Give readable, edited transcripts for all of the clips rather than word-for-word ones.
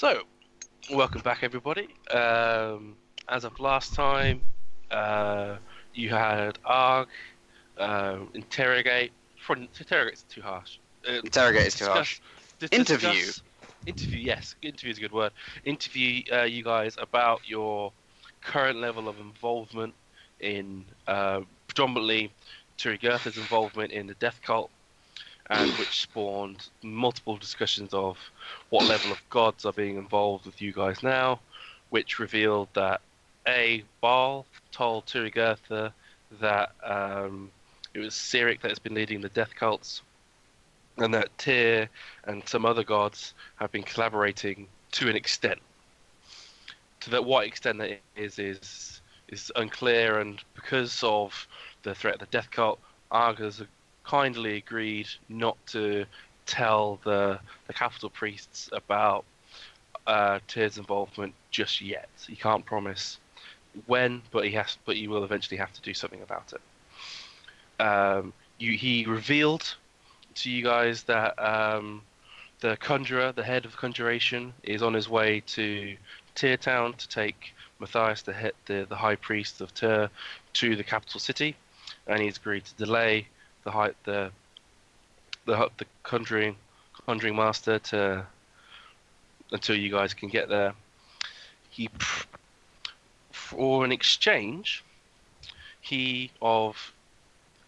So, welcome back, everybody. As of last time, you had Arg interrogate. Interrogate's too harsh. Interrogate is too harsh. Interview. Interview, yes. Interview is a good word. Interview you guys about your current level of involvement in, predominantly, Turygurtha's involvement in the death cult, and which spawned multiple discussions of what level of gods are being involved with you guys now, which revealed that Baal told Turygurtha that it was Cyric that has been leading the death cults, and that Tyr and some other gods have been collaborating to an extent. To that, what extent that is unclear, and because of the threat of the death cult, Argus kindly agreed not to tell the capital priests about Tyr's involvement just yet. He can't promise when, but he will eventually have to do something about it. He revealed to you guys that the conjurer, the head of conjuration, is on his way to Tyr Town to take Matthias, the high priest of Tyr, to the capital city, and he's agreed to delay the conjuring master until you guys can get there. For an exchange, of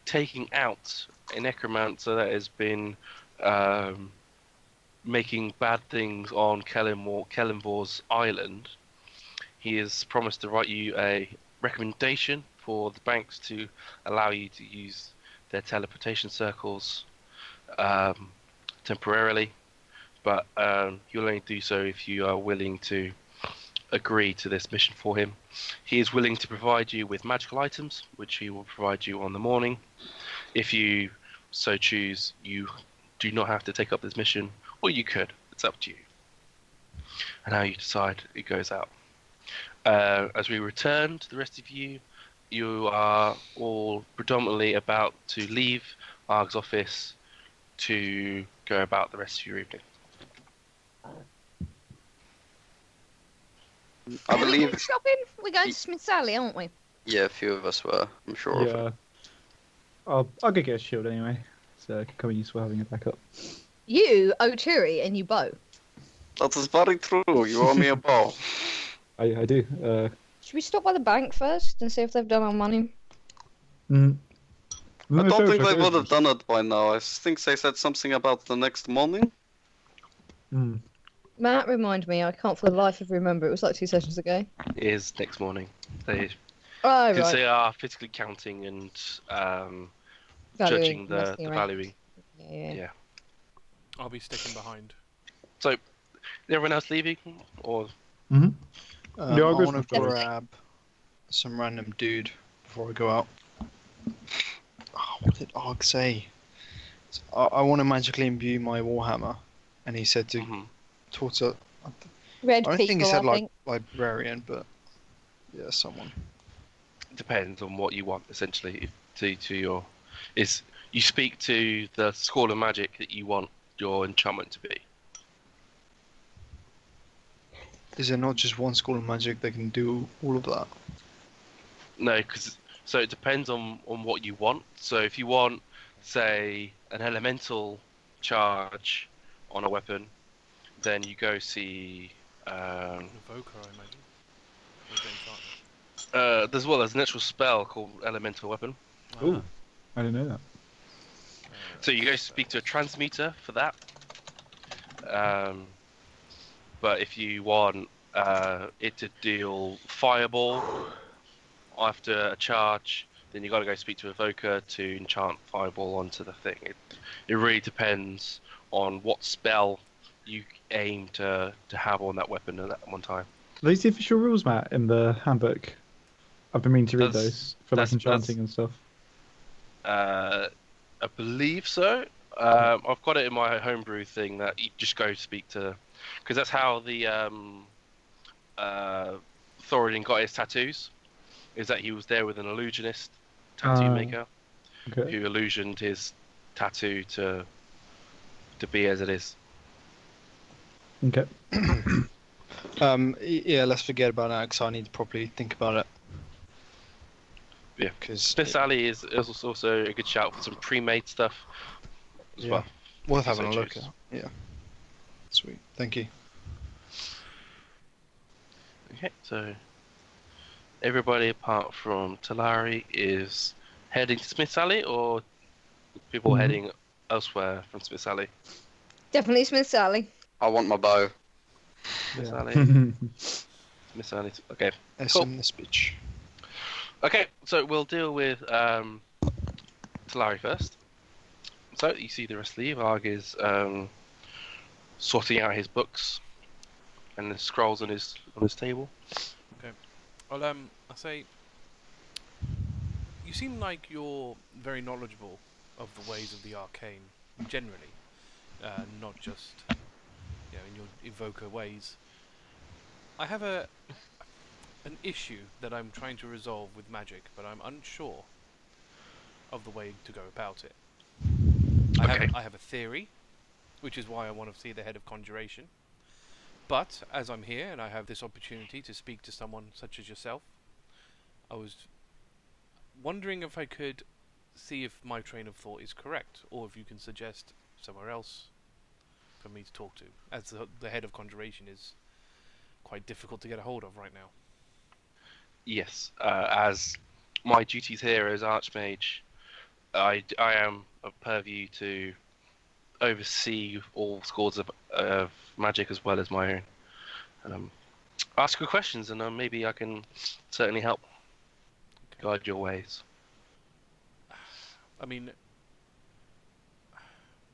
taking out a necromancer that has been making bad things on Kelimvor's island, he has promised to write you a recommendation for the banks to allow you to use their teleportation circles temporarily, but you'll only do so if you are willing to agree to this mission for him. He is willing to provide you with magical items, which he will provide you on the morning. If you so choose, you do not have to take up this mission, or you could. It's up to you. And how you decide, it goes out. As we return to the rest of you, you are all predominantly about to leave Arg's office to go about the rest of your evening. I believe. Shopping? We're going to Smith Sally, aren't we? Yeah, a few of us were. I'm sure of Yeah. it. I'll go get a shield anyway, so it can come in useful having a backup. You owe Turi and you bow. That is very true. You owe me a bow. I do. Should we stop by the bank first and see if they've done our money? I don't think they would have done it by now. I think they said something about the next morning. Matt, remind me. I can't for the life of me remember. It was like 2 sessions ago. It is next morning. They are physically counting and judging the valuing. Yeah. I'll be sticking behind. So, is everyone else leaving, or? Yeah, I I'll go want to for grab some random dude before I go out. Oh, what did Arg say? I want to magically imbue my Warhammer, and he said to talk to. Red I don't people, think he said I think. librarian, but yeah, someone. Depends on what you want, essentially. You speak to the school of magic that you want your enchantment to be. Is there not just one school of magic that can do all of that? No, so it depends on what you want. So if you want, say, an elemental charge on a weapon, then you go see. Evoker, I imagine. There's an actual spell called Elemental Weapon. Ooh, I didn't know that. So you go speak to a transmuter for that. But if you want it to deal fireball after a charge, then you got to go speak to Evoker to enchant fireball onto the thing. It really depends on what spell you aim to have on that weapon at that one time. Are these the official rules, Matt, in the handbook? I've been meaning to read those for like enchanting and stuff. I believe so. I've got it in my homebrew thing that you just go speak to, because that's how the Thoradin got his tattoos. Is that he was there with an illusionist tattoo maker who illusioned his tattoo to be as it is. Okay. Yeah, let's forget about that because I need to properly think about it. Yeah. Because Smith's Alley is also a good shout for some pre-made stuff as well. worth if you having a so look choose. at. Yeah. Sweet. Thank you. Okay, so everybody apart from Talari is heading to Smith's Alley, or people heading elsewhere from Smith's Alley? Definitely Smith's Alley. I want my bow. Smith's Yeah. Alley. Smith's Alley. Okay. S Cool. in this bitch. Okay, so we'll deal with Talari first. So you see the rest of the Varg is sorting out his books and the scrolls on his table. Well, I say, you seem like you're very knowledgeable of the ways of the arcane, generally, not just, in your evoker ways. I have an issue that I'm trying to resolve with magic, but I'm unsure of the way to go about it. I have a theory, which is why I want to see the head of conjuration. But as I'm here and I have this opportunity to speak to someone such as yourself, I was wondering if I could see if my train of thought is correct, or if you can suggest somewhere else for me to talk to, as the head of conjuration is quite difficult to get a hold of right now. Yes, as my duties here as Archmage, I am a purview to oversee all schools of magic as well as my own. Ask your questions, and maybe I can certainly help guide your ways. I mean,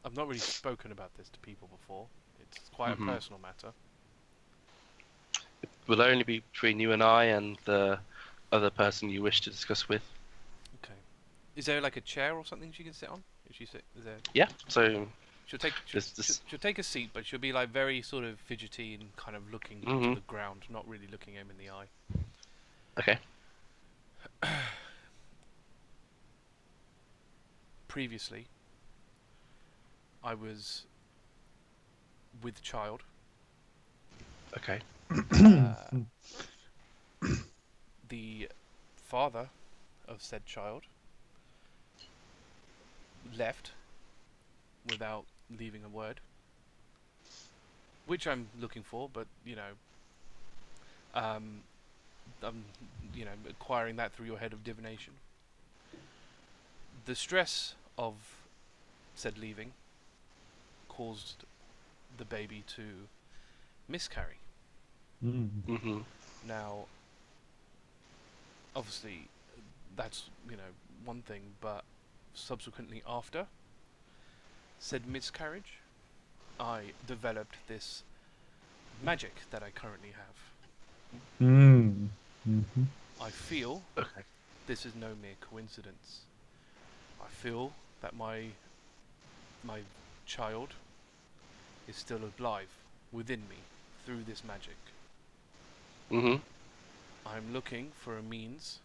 I've not really spoken about this to people before. It's quite a personal matter. It will only be between you and I and the other person you wish to discuss with. Okay. Is there like a chair or something she can sit on? If she sit, is there? Yeah. So She'll take a seat, but she'll be like very sort of fidgety and kind of looking to the ground, not really looking him in the eye. okay. Previously, I was with child. Okay. The father of said child left without leaving a word, which I'm looking for, but I'm acquiring that through your head of divination. The stress of said leaving caused the baby to miscarry. Mm-hmm. Now, obviously, that's one thing, but subsequently after said miscarriage, I developed this magic that I currently have. I feel this is no mere coincidence. I feel that my child is still alive within me through this magic. I'm looking for a means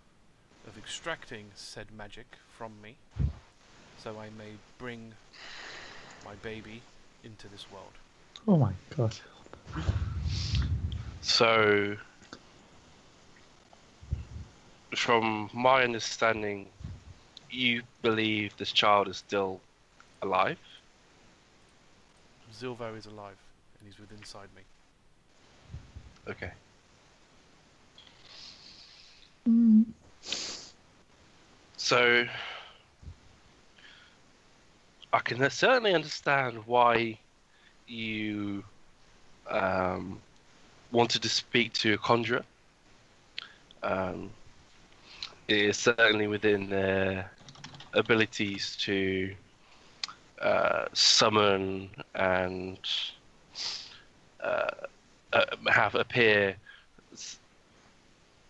of extracting said magic from me, so I may bring my baby into this world. Oh my god. So, from my understanding, you believe this child is still alive? Zilvo is alive, and he's within inside me. Okay. So, I can certainly understand why you wanted to speak to a conjurer. It is certainly within their abilities to summon and have appear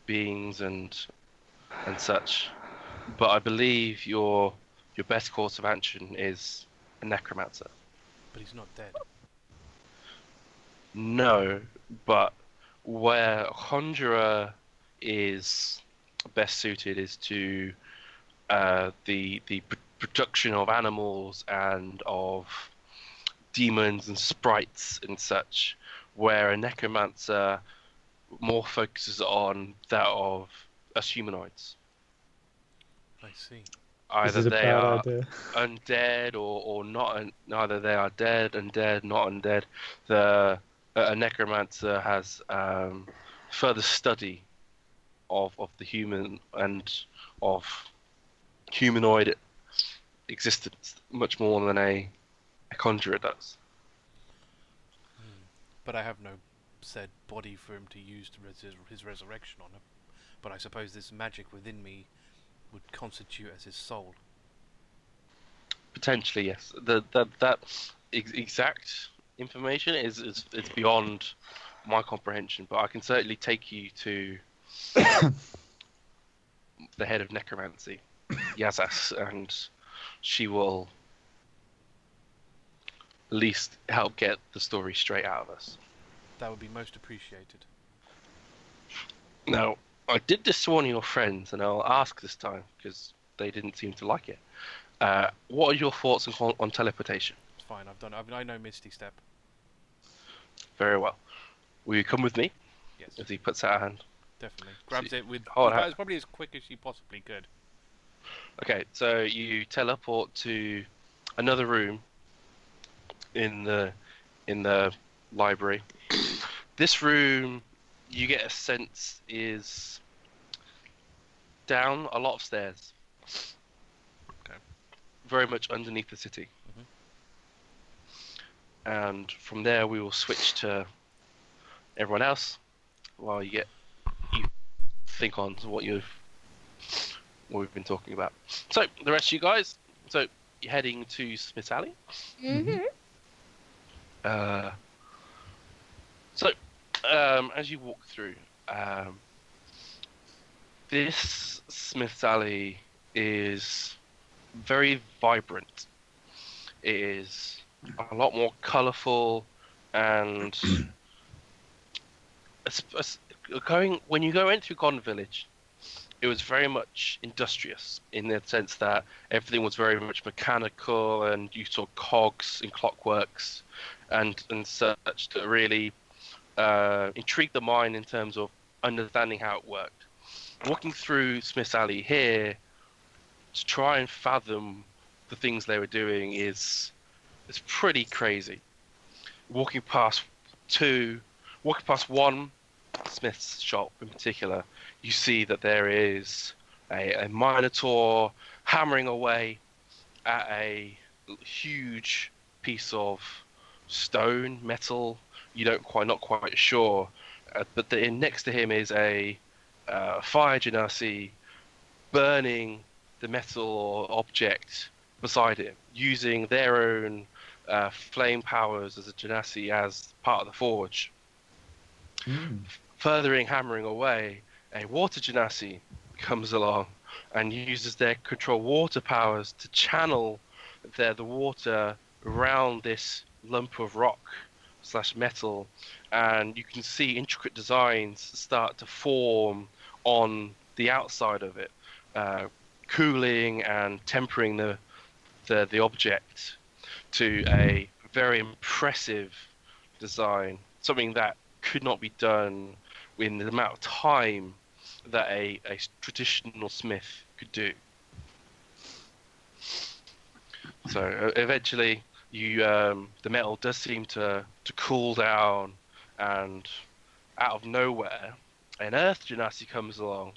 beings and such. But I believe your best course of action is a necromancer. But he's not dead. No, but where a conjurer is best suited is to the production of animals and of demons and sprites and such, where a necromancer more focuses on that of us humanoids. I see. Either This is a they bad are idea. undead or not. Either they are dead, undead, not undead. A necromancer has further study of the human and of humanoid existence much more than a conjurer does. But I have no said body for him to use to his resurrection on him. But I suppose this magic within me would constitute as his soul. Potentially, yes. That exact information is beyond my comprehension, but I can certainly take you to the head of necromancy, Yazas, and she will at least help get the story straight out of us. That would be most appreciated. Now, I did this to one of your friends, and I'll ask this time because they didn't seem to like it. What are your thoughts on teleportation? It's fine. I know Misty Step. Very well. Will you come with me? Yes, As he puts out a hand. definitely. Grabs it with. Hold on. That was probably as quick as she possibly could. Okay, so you teleport to another room in the library. This room, you get a sense, is down a lot of stairs. Okay. Very much underneath the city. And from there, we will switch to everyone else while you think on what we've been talking about. So the rest of you guys, so you're heading to Smith's Alley. As you walk through, this Smith's Alley is very vibrant. It is a lot more colourful, and when you go into Garden Village, it was very much industrious in the sense that everything was very much mechanical, and you saw cogs and clockworks and such that really intrigued the mind in terms of understanding how it worked. Walking through Smith's Alley here to try and fathom the things they were doing is pretty crazy. Walking past one Smith's shop in particular, you see that there is a Minotaur hammering away at a huge piece of stone, metal. Not quite sure, but next to him is a fire genasi burning the metal or object beside him, using their own flame powers as a genasi as part of the forge. Furthering hammering away, a water genasi comes along and uses their control water powers to channel the water around this lump of rock / metal, and you can see intricate designs start to form on the outside of it, cooling and tempering the object to a very impressive design, something that could not be done in the amount of time that a traditional smith could do. So eventually the metal does seem to cool down, and out of nowhere an earth genasi comes along,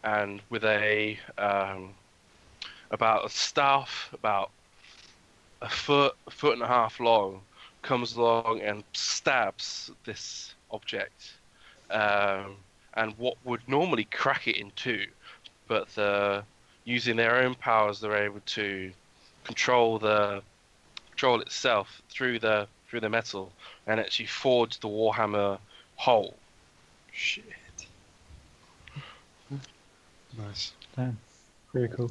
and with about a staff about a foot and a half long, comes along and stabs this object, and what would normally crack it in two, but using their own powers, they're able to control itself through the metal and actually forge the warhammer whole. Shit. Nice. Damn. Very cool.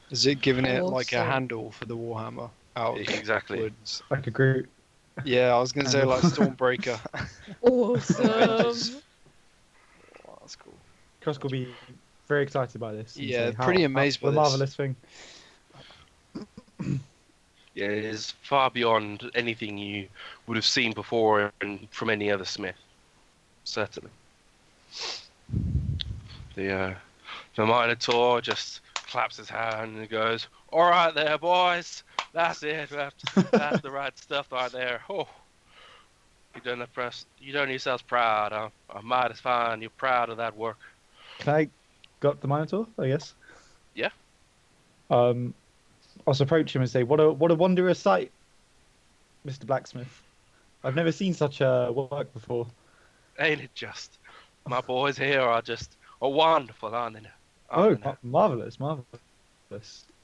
Is it giving it like a Awesome. handle for the Warhammer out of Exactly. woods? Like a Groot. Yeah, I was gonna say like Stormbreaker. Awesome. Avengers. Oh, that's cool. Krusk will be very excited by this. and Yeah, say pretty amazed by the this. marvelous thing. is far beyond anything you would have seen before and from any other smith. Certainly. The Minotaur just claps his hand and goes, "All right there, boys. That's it. That's the right stuff right there. Oh, you done yourselves proud. I might find you're proud of that work." Can I go up the Minotaur, I guess? Yeah. I'll approach him and say, "What a wondrous sight, Mr. Blacksmith. I've never seen such work before." Ain't it just? My boys here are just wonderful, aren't they? Oh, marvelous.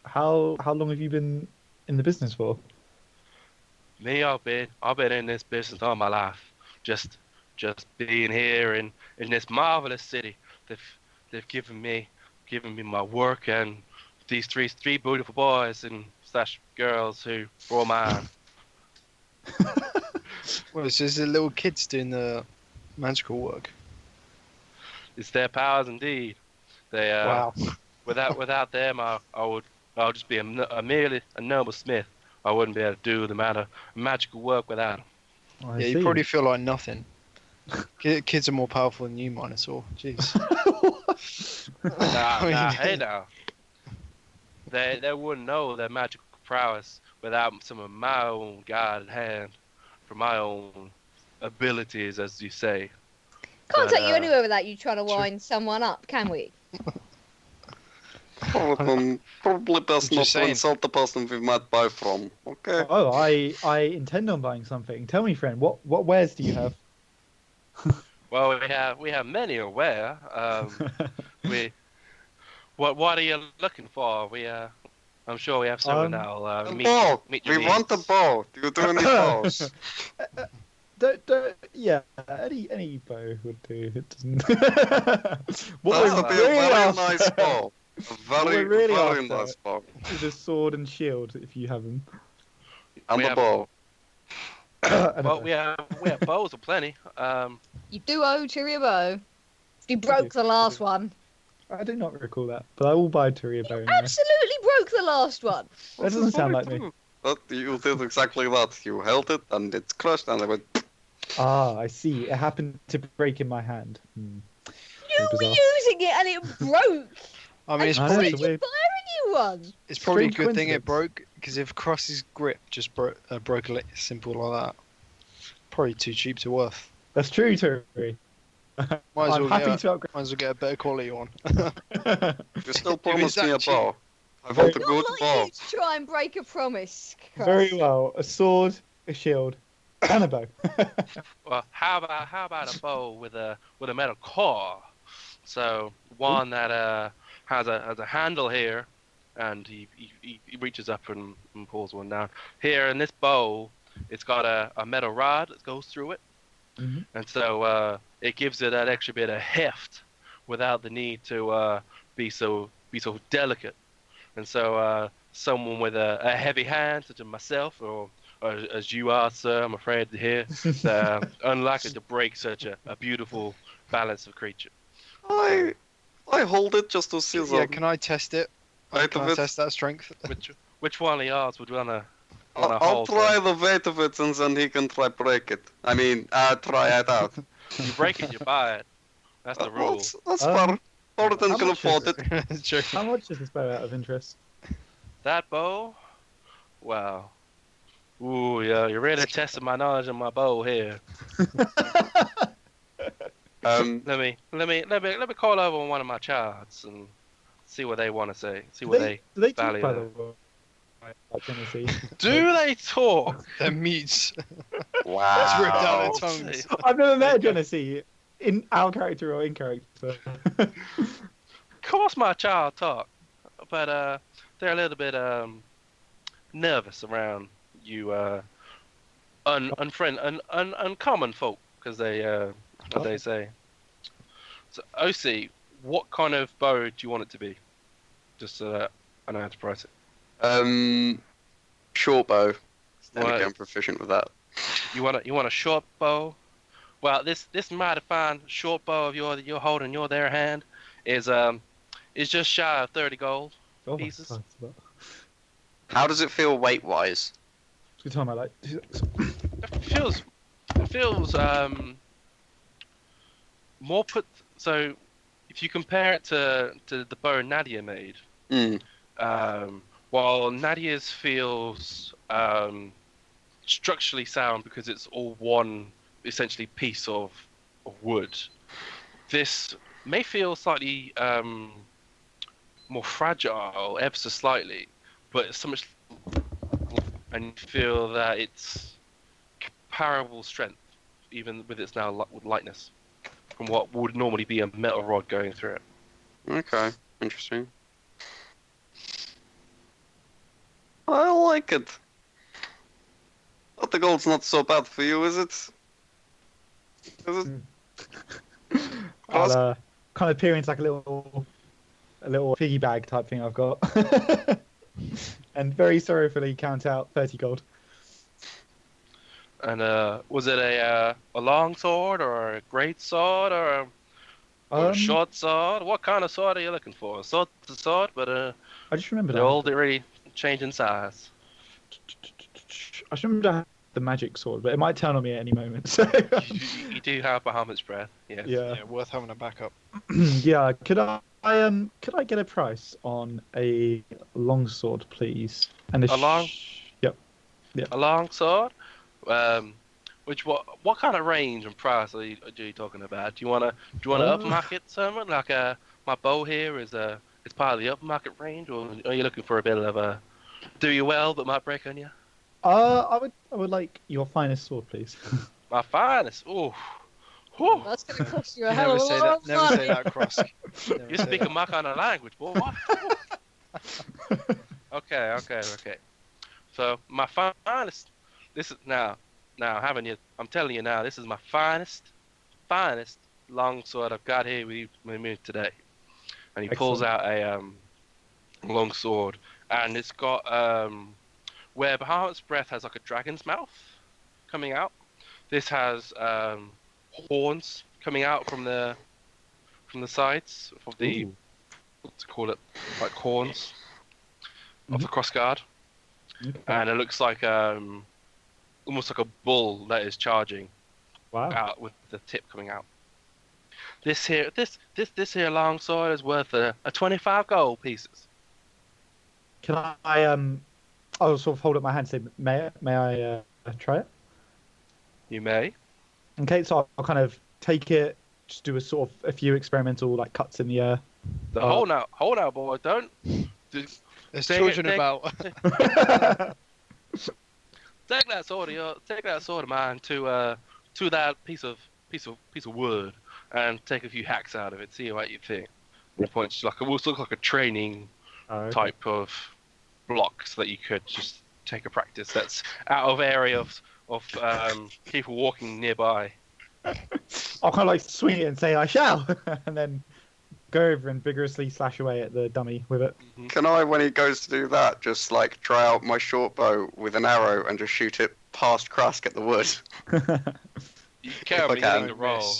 How long have you been in the business for? Me, I've been in this business all my life. Just being here in this marvelous city. They've given me my work and these three beautiful boys and / girls who were all mine. Well, so it's the little kids doing the magical work. It's their powers indeed. They Wow. without them, I'll just be merely a noble smith. I wouldn't be able to do the magical work without them. I Yeah, see. you probably feel like nothing. Kids are more powerful than you, Minotaur. Jeez. Hey now. They wouldn't know their magical prowess without some of my own guided hand, from my own abilities, as you say. Can't But, take you anywhere without you trying to wind someone up, can we? Probably best I'm not just to saying. insult the person we might buy from. Okay. Oh, I intend on buying something. Tell me, friend, what wares do you have? Well, we have many aware. What are you looking for? I'm sure we have someone that'll A meet bow. your We want a needs. bow. Do you do any bows? Yeah, any bow would do. It doesn't. What That we're would be a really very after nice bow. A very, really very after nice bow. is a sword and shield, if you have them. And We a have- bow. Well, we have bows aplenty. You do owe Tyria a bow. You broke the last one. I do not recall that, but I will buy Tyria a bow anyway. Absolutely broke the last one. That doesn't sound like me. But you did exactly that. You held it and it's crushed and I went. Ah, I see. It happened to break in my hand. You Very were bizarre. using it and it broke. I mean, it's I know, probably it's a weird- Buy a new one. it's probably a strange good thing it coincidence. broke, because if Krusk's grip just broke simple like that, probably too cheap to worth. That's true, Tyria. Might as I'm well happy get to upgrade. might as well get a better quality one. You still If promised it's me a that cheap. bow. I want a Not good like bow. you to try and break a promise. Very Krusk. well. A sword, a shield, and a bow. Well, how about a bow with a metal core? So one that has a handle here, and he reaches up and pulls one down. Here in this bow, it's got a metal rod that goes through it, Mhm. and so it gives it that extra bit of heft without the need to be so delicate. And so someone with a heavy hand, such as myself, or as you are, sir, I'm afraid to hear, unlikely to break such a beautiful balance of creature. I hold it just to see Yeah, the can I test it? height Can of I it. test that strength? Which one of yours would wanna I'll hold? try the weight of it and then he can try break it. I mean, try it out. You break it, you buy it. That's the rule. That's fair. Thoradin how can much afford is it. True. How much is this bow out of interest? That bow? Wow. Ooh, yeah, you're really testing my knowledge of my bow here. Let me call over one of my charts and see what they want to say. See what Do they talk, value by the that. way? Like Tennessee. Do they talk? They're mutes. Wow. Rip down their Oh, tongues. I've never met a Genesee in our character or in character. Of course my child talk, but they're a little bit nervous around you uncommon folk, because they as they say. So OC, what kind of bow do you want it to be? Just so that I know how to price it. Short bow. Right. I'm proficient with that. You want a short bow? Well, this mighty fine short bow of yours that you're holding in your there hand is just shy of 30 gold. Oh my Pieces. God, How does it feel weight-wise? Good time I like. It feels more put. So if you compare it to the bow Nadia made, while Nadia's feels structurally sound because it's all one essentially piece of wood, this may feel slightly more fragile, ever so slightly, but it's so much, and you feel that it's comparable strength, even with its now lightness, from what would normally be a metal rod going through it. Okay, interesting. I like it. But the gold's not so bad for you, is it? Is it? I'll kind of peer into like a little piggy bag type thing I've got, and very sorrowfully count out 30 gold. And was it a long sword or a great sword or a short sword? What kind of sword are you looking for? A sword's a sword, but I just remember they all really change in size. I just remember I had the magic sword, but it might turn on me at any moment. So you do have Bahamut's breath, yes. yeah, worth having a backup. yeah. Could I get a price on a longsword, please? And A long? Yep. A long sword? What kind of range and price are you talking about? Do you wanna upmarket something like my bow here is it's part of the upmarket range, or are you looking for a bit of a do you well that might break on you? I would like your finest sword, please. My finest. Ooh. Whew. That's going to cost you a hell of a lot of Never money. say that, Krusk. You're speaking my kind of language, boy. Okay. So my finest. This is now I'm telling you now. This is my finest longsword I've got here with me today. And he pulls out a long sword, and it's got where Bahamut's breath has like a dragon's mouth coming out. This has horns coming out from the sides of the what to call it, like horns of the cross guard, and it looks like almost like a bull that is charging out with the tip coming out. This here long sword is worth a 25 gold pieces. Can I'll sort of hold up my hand and say, may I try it? You may. Okay, so I'll kind of take it, just do a few experimental like cuts in the air. Hold now, boy! Don't. There's children about. Take that sword of mine to that piece of wood and take a few hacks out of it. See what you think. And it points like it looks like a training type of block, so that you could just take a practice that's out of area of people walking nearby. I'll kind of like swing it and say I shall, and then go over and vigorously slash away at the dummy with it. Can I, when he goes to do that, just like try out my short bow with an arrow and just shoot it past Krusk at the wood? You can't be getting the roll.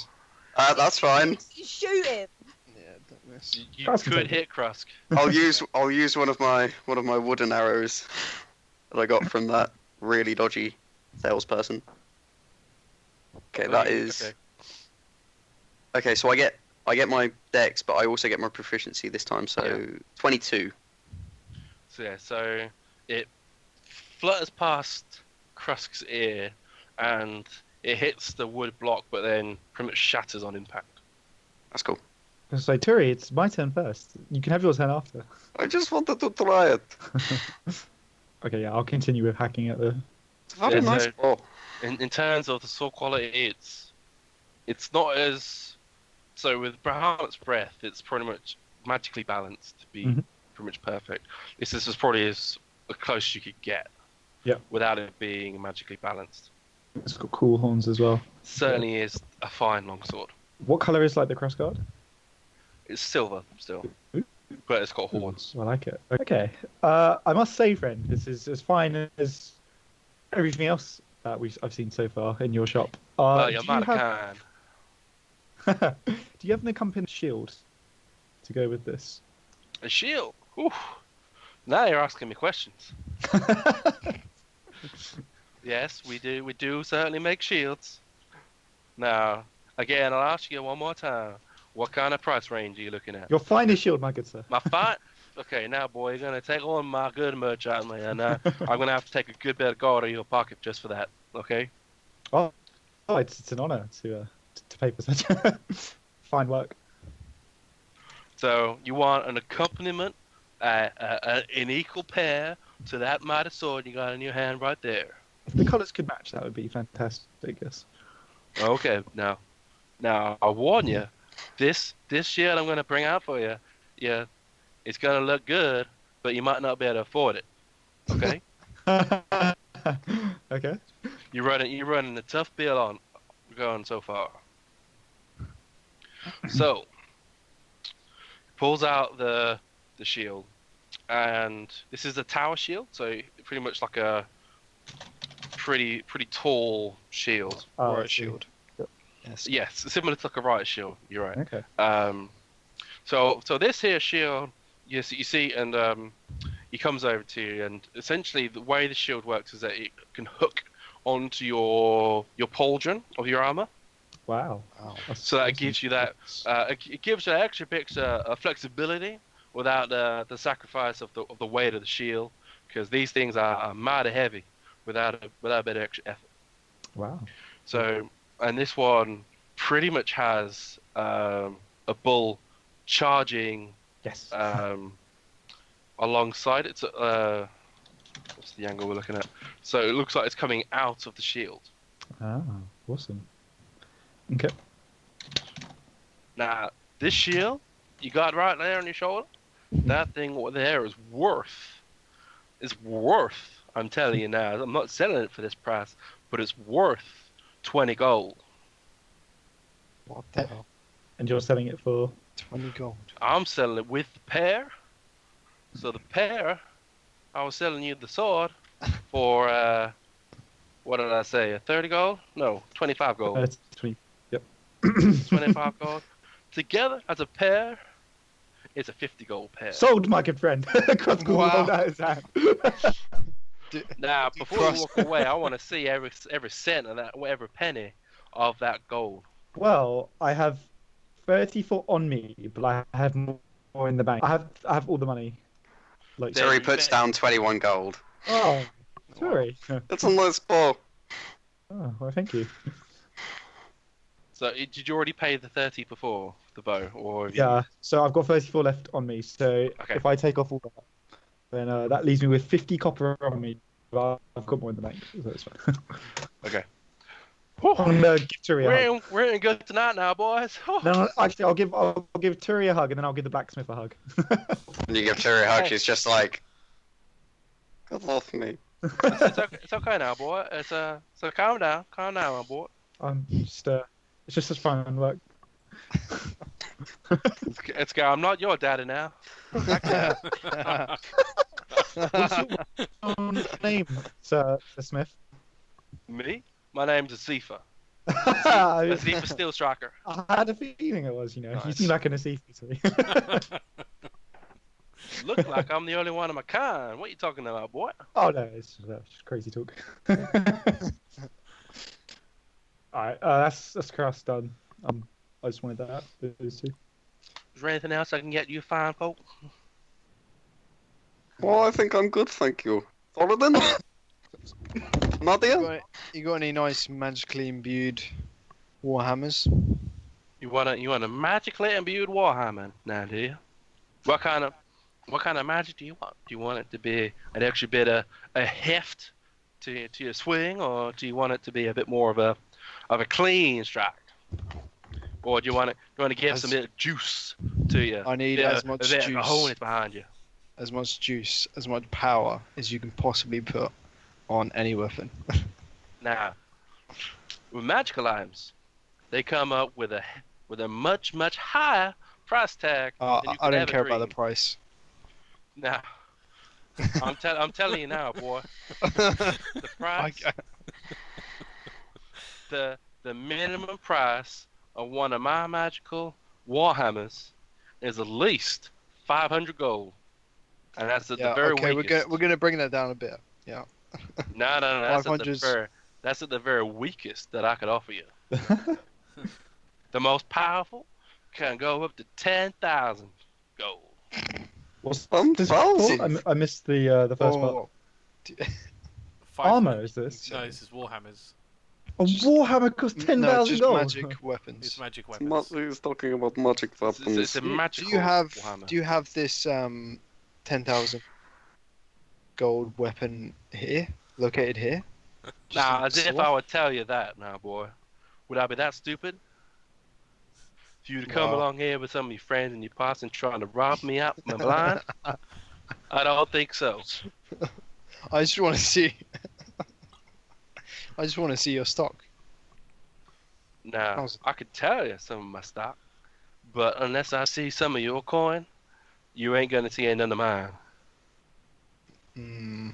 That's fine. You shoot him. Yeah, don't miss. You could hit Krusk. I'll use one of my wooden arrows that I got from that really dodgy salesperson. Okay, that is. Okay, so I get my dex, but I also get my proficiency this time, so 22. So it flutters past Krusk's ear, and it hits the wood block, but then pretty much shatters on impact. That's cool. So Turi, it's my turn first. You can have your turn after. I just wanted to try it. Okay, yeah, I'll continue with hacking at the. It's a very nice ball. In terms of the sword quality, it's not as so with Bahamut's breath. It's pretty much magically balanced to be pretty much perfect. This is probably as close you could get. Yeah. Without it being magically balanced. It's got cool horns as well. Certainly is a fine longsword. What colour is like the cross guard? It's silver still, but it's got horns. I like it. Okay. I must say, friend, this is as fine as everything else that I've seen so far in your shop. Your man can. Do you have an accompanying shield to go with this? A shield? Oof. Now you're asking me questions. Yes, we do. We do certainly make shields. Now, again, I'll ask you one more time. What kind of price range are you looking at? Your finest shield, my good sir. My fine. Okay, now, boy, you're gonna take all my good merch out of me, and I'm gonna have to take a good bit of gold out of your pocket just for that. Okay? Oh, it's an honor to pay for such fine work. So you want an accompaniment, an equal pair to that mighty sword you got in your hand right there. If the colours could match, that would be fantastic. Yes. Okay, now I warn you, this shield I'm gonna bring out for you, yeah, it's gonna look good, but you might not be able to afford it. Okay? Okay. You're running a tough bill on going so far. So pulls out the shield, and this is a tower shield, so pretty much like a pretty tall shield. Oh, Riot shield. Yes. Yes, similar to like a riot shield. You're right. Okay. So this here shield, you see, and he comes over to you, and essentially the way the shield works is that it can hook onto your pauldron of your armor. Wow. So that gives you that. It gives you extra bits of flexibility without the sacrifice of the weight of the shield, because these things are mighty heavy without a bit of extra effort. Wow. So, and this one pretty much has a bull charging Yes. alongside it. What's the angle we're looking at? So it looks like it's coming out of the shield. Ah, awesome. Okay. Now, this shield you got right there on your shoulder, that thing there is worth. I'm telling you now. I'm not selling it for this price, but it's worth 20 gold. What the hell? And you're selling it for 20 gold. I'm selling it with the pair. So the pair, I was selling you the sword for what did I say? 30 gold? No, 25 gold. 20. Yep. 25 gold. Together as a pair, it's a 50 gold pair. Sold, my good friend. Krusk will hold out his hand. Now, before we walk away, I want to see every cent of that, every penny of that gold. Well, I have 34 on me, but I have more in the bank. I have all the money. Like, There- Terry puts down 21 gold. oh, sorry. That's on my spot. Oh, well, thank you. So, did you already pay the 30 before the bow, or have you... Yeah, so I've got 34 left on me. So Okay. if I take off all that, then that leaves me with 50 copper on me. But I've got more in the bank, so it's fine. Okay. I'm gonna give Turi a hug. We're in good tonight now, boys. No, actually, I'll give Turi a hug, and then I'll give the blacksmith a hug. And you give Terry a hug, she's just like, get off me. It's okay now, boy. So calm down, my boy. I'm just it's just such fun work. It's go. I'm not your daddy now. What's your name, Sir Smith? Me? My name's Azifa. I Azifa Steel Striker. had a feeling it was, you know. You Nice. seem like an Asifi to me. Look like I'm the only one of my kind. What are you talking about, boy? Oh no, it's just crazy talk. Alright, that's Krusk done. I just wanted that. Those two. Is there anything else I can get you, fine folk? Well, I think I'm good, thank you. Thoradin? Nadia? You got any nice magically imbued warhammers? You want a magically imbued warhammer now, do you? What kind of magic do you want? Do you want it to be an extra bit of a heft to your swing, or do you want it to be a bit more of a clean strike? Or do you want to give some bit of juice to you? I need as much a bit juice. of cojones behind you. As much juice, as much power as you can possibly put on any weapon. Now, with magical items, they come up with a much higher price tag. Than you I could don't ever care about dream. the price. Now, I'm telling you now, boy. The price, the minimum price of one of my magical warhammers is at least 500 gold. and that's at Yeah, the very okay, weakest. we're gonna bring that down a bit. Yeah. No, that's at 500's that's at the very weakest that I could offer you. The most powerful can go up to 10,000 gold. What's I'm this fancy. for? I missed the first part. Oh, Armor is this? No, this is Warhammers. A Warhammer costs 10,000 no, just gold. magic It's weapons. magic weapons. He's talking about magic weapons. It's a magical Warhammer. Do you have this 10,000 gold weapon here, located here? Now, as if sword? I would tell you that, now, boy. Would I be that stupid? For you to come No. along here with some of your friends and your posse and trying to rob me out from my blind? I don't think so. I just want to see. I just want to see your stock. Now, How's- I could tell you some of my stock, but unless I see some of your coin, you ain't gonna see none of mine. Hmm.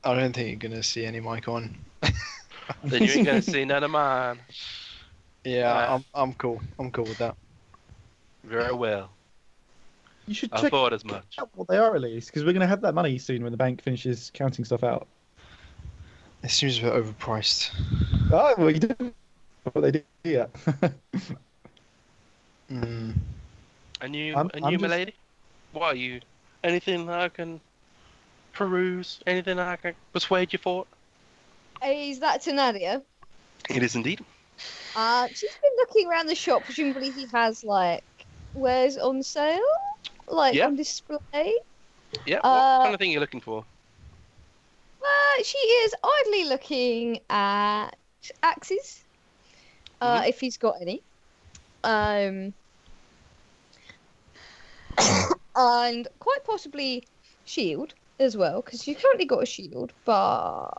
I don't think you're gonna see any mic on. Then you ain't gonna see none of mine. Yeah, I'm cool. I'm cool with that. Very well. You should I check thought as much. out what they are at least, because we're going to have that money soon when the bank finishes counting stuff out. It seems a bit overpriced. Oh, well, you didn't know what they do yet. Hmm. And you, I'm just- milady? What are you? Anything I can peruse? Anything I can persuade you for? Is that to Nadia? It is indeed. She's been looking around the shop. Presumably he has like wares on sale, like Yeah. on display. Yeah. What Uh, kind of thing are you looking for? She is idly looking at axes, if he's got any. And quite possibly shield as well, because you've currently got a shield, but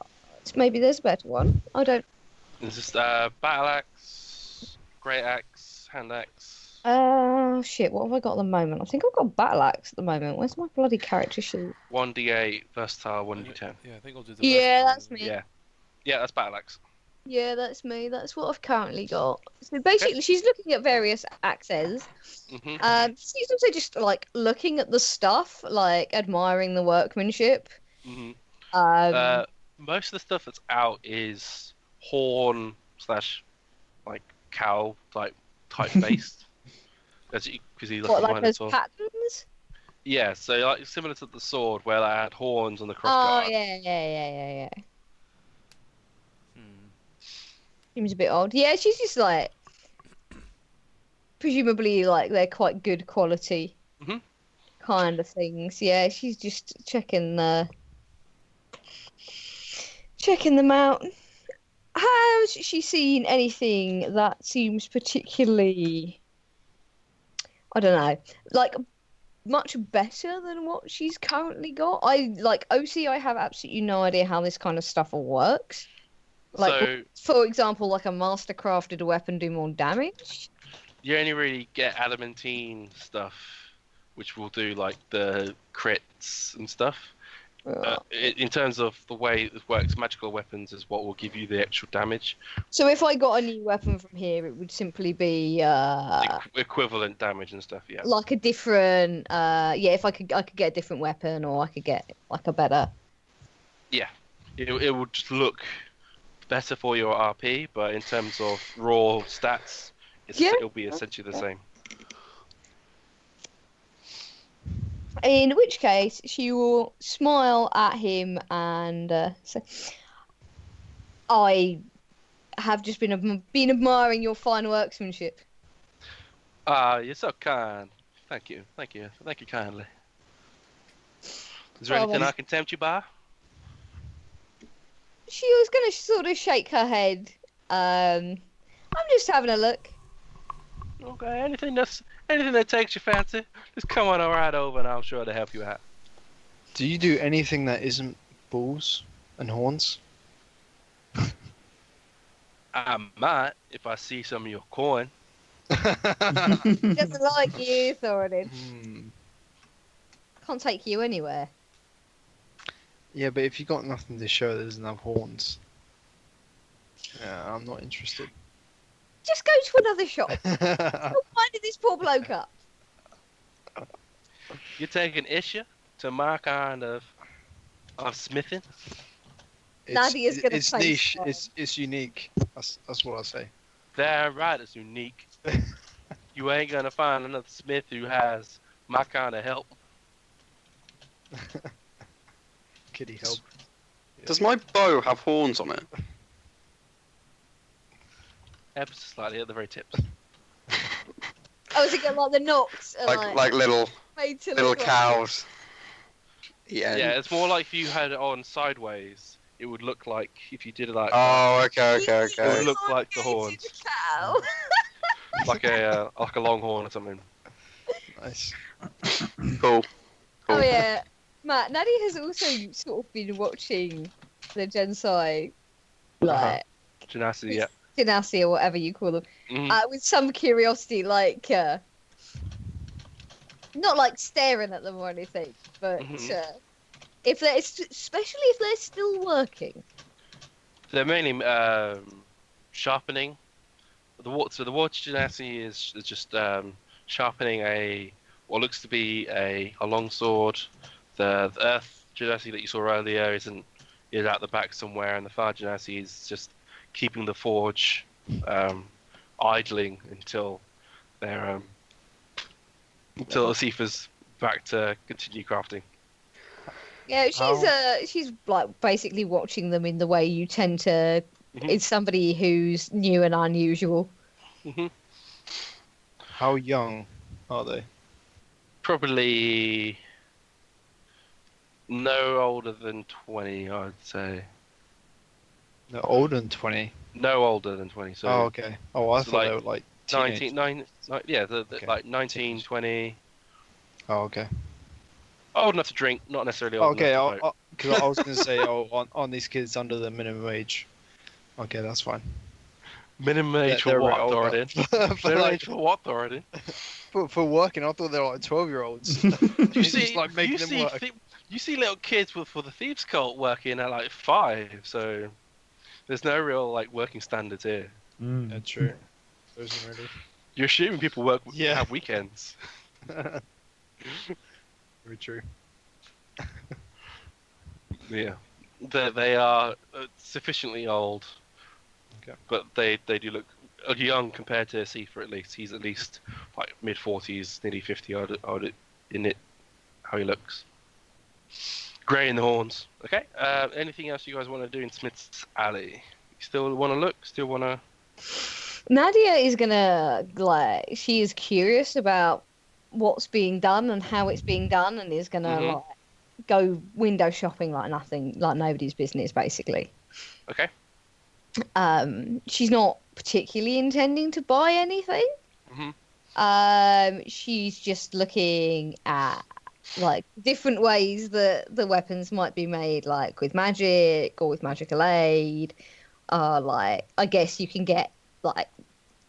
maybe there's a better one. I don't. Is this battle axe, great axe, hand axe? Shit. What have I got at the moment? I think I've got a battle axe at the moment. Where's my bloody character sheet? 1d8, versatile, 1d10. Yeah, I think I'll do the Yeah, versatile that's one. me. Yeah. Yeah, that's battle axe. Yeah, that's me. That's what I've currently got. So basically, she's looking at various axes. hmm She's also just like looking at the stuff, like admiring the workmanship. hmm Um, Most of the stuff that's out is horn slash like cow type based. Because he's what, looking like behind the those sword. patterns? Yeah, so like similar to the sword where I had horns on the Oh crossguard. yeah. Hmm. Seems a bit odd. Yeah, she's just like, presumably like they're quite good quality, Mhm. kind of things. Yeah, she's just checking them out. Has she seen anything that seems particularly, I don't know, like much better than what she's currently got? OC, I have absolutely no idea how this kind of stuff all works. Like, So for example, like a master-crafted weapon do more damage? you only really get adamantine stuff, which will do like the crits and stuff. In terms of the way it works, magical weapons is what will give you the actual damage. So if I got a new weapon from here, it would simply be Equivalent damage and stuff, yeah. like a different, if I could get a different weapon, or I could get like a better. It will just look better for your RP, but in terms of raw stats, it'll be essentially the same. In which case, she will smile at him and say, "I have just been admiring your fine workmanship." Ah, you're so kind. Thank you kindly. Is there Oh, anything well. I can tempt you by? She was going to sort of shake her head. I'm just having a look. Okay, anything that takes your fancy, just come on right over and I'm sure to help you out. Do you do anything that isn't balls and horns? I might if I see some of your coin. Doesn't like you, Thoradin. Hmm. Can't take you anywhere. Yeah, but if you got nothing to show that doesn't have horns, yeah, I'm not interested. Just go to another shop. You're winding this poor bloke up. You're taking issue to my kind of smithing. Nadia's gonna it's face niche. palm. It's unique. That's what I say. Damn right, it's unique. You ain't gonna find another smith who has my kind of help. Kitty help. Does my bow have horns on it? Ever so slightly at the very tips. Oh, is it got like the knocks? Are, Like little made to little look like- cows. Yeah. Yeah, it's more like if you had it on sideways, it would look like if you did it like Oh, okay. it would Oh, look like the okay, horns, it's a cow. like a longhorn or something. Nice. Cool. Oh yeah, Matt. Nadia has also sort of been watching the Gensai, like Genasi, yeah. Genasi or whatever you call them, Mhm. with some curiosity, like not like staring at them or anything, but if they're especially if they're still working. They're mainly sharpening. The water genasi is just sharpening what looks to be a longsword. The earth genasi that you saw earlier is out the back somewhere, and the fire genasi is just keeping the forge idling until they're until Asifa's back to continue crafting. Yeah, she's like basically watching them in the way you tend to. Mhm. It's somebody who's new and unusual. Hmm. How young are they? Probably no older than 20, I'd say. They're older than 20. No older than 20. So Oh, okay. Oh, I so thought like they were like 19, teenage. yeah, Okay. like 19, Teenage. 20. Oh, okay. Old enough to drink, not necessarily Oh, old okay, enough to vote. because I was going to say, aren't these kids under the minimum age? Okay, that's fine. Minimum age They're for a bit what, older. Thoradin? For, Minimum like, age for what, Thoradin? for working, I thought they were like 12-year-olds. You It's see, just like making you them see, work. you see little kids for the thieves cult working at like 5, so there's no real like working standards here. Mm. Yeah, true. There isn't really. You're assuming people Yeah. have weekends. Very true. Yeah, they are sufficiently old, Okay. but they do look young compared to Sifa. At least he's at least like mid-40s, nearly 50. I'd in it how he looks. Grey in the horns. Okay. Anything else you guys want to do in Smith's Alley? You still want to look? Still want to? Nadia is gonna she is curious about what's being done and how it's being done, and is gonna Mhm. go window shopping like nobody's business, basically. Okay. She's not particularly intending to buy anything. Mhm. She's just looking at like different ways that the weapons might be made, like with magic or with magical aid. Like I guess you can get like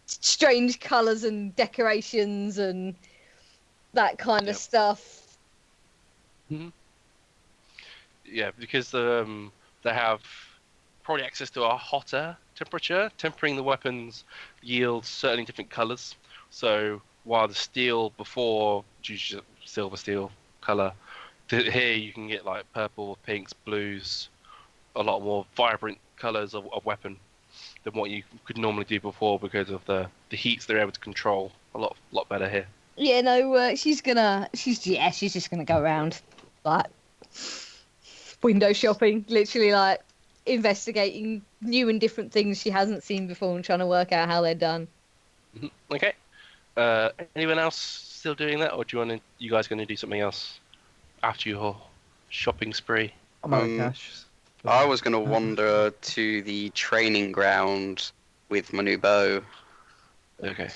strange colors and decorations and that kind of Yep. stuff. Yeah, because they have probably access to a hotter temperature. Tempering the weapons yields certainly different colors. So while the steel before usually silver steel color, here you can get like purple, pinks, blues, a lot more vibrant colors of weapon than what you could normally do before because of the heats they're able to control a lot better here. Yeah, no, she's just gonna go around like window shopping, literally like investigating new and different things she hasn't seen before and trying to work out how they're done. Okay. Anyone else still doing that, or you guys going to do something else after your shopping spree? I'm out of cash. I was going to wander to the training ground with my new bow Okay.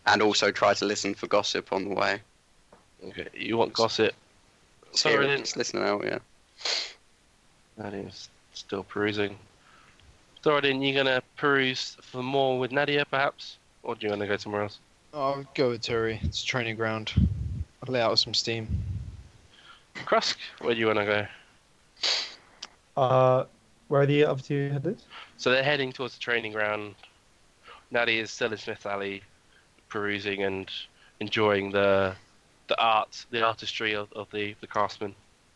and also try to listen for gossip on the way. Okay. You want gossip? Sorry, Sorry, just listening out, yeah. Nadia is still perusing. Thoradin, you gonna peruse for more with Nadia, perhaps, or do you want to go somewhere else? I'll go with Turi. It's a training ground. I'll lay out some steam. Krusk, where do you want to go? Where are the other two headed? So they're heading towards the training ground. Nadia is still in Smith Alley, perusing and enjoying the the art, the artistry of the craftsman.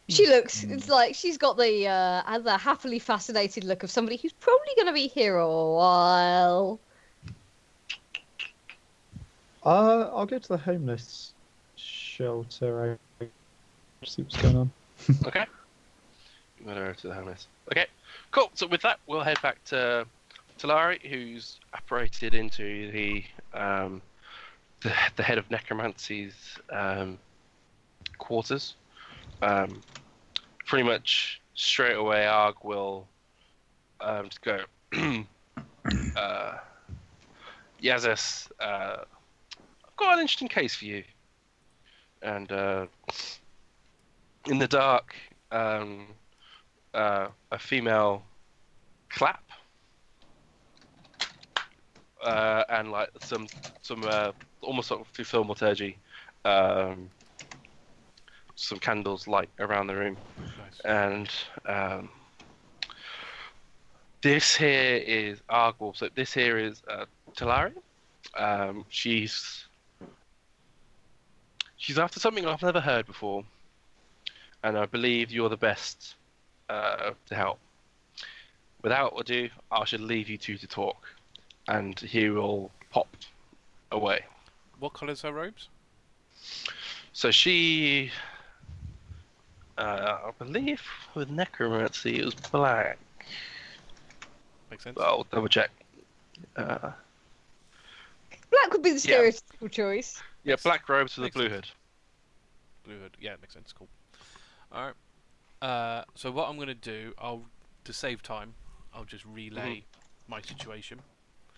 She looks. It's like she's got the happily fascinated look of somebody who's probably going to be here a while. I'll go to the homeless shelter. See what's going on. Okay. You want to go to the homeless. Okay. Cool. So with that, we'll head back to Talari, who's apparated into the head of necromancy's quarters. Pretty much straight away, Arg will just go. Yazis, I've got an interesting case for you. And in the dark, a female clap, and like some almost sort of through thaumaturgy, some candles light around the room. Nice. And this here is Argwolf. So this here is Talari. She's after something I've never heard before, and I believe you're the best to help. Without ado, I should leave you two to talk, and he will pop away. What colour's her robes? So she, I believe with necromancy it was black. Makes sense. I'll double check. Black would be the Yeah. stereotypical choice. Yeah, black robes with a Makes blue sense. hood. Blue hood. Yeah, makes sense. Cool. All right. So what I'm gonna do, to save time, I'll just relay my situation.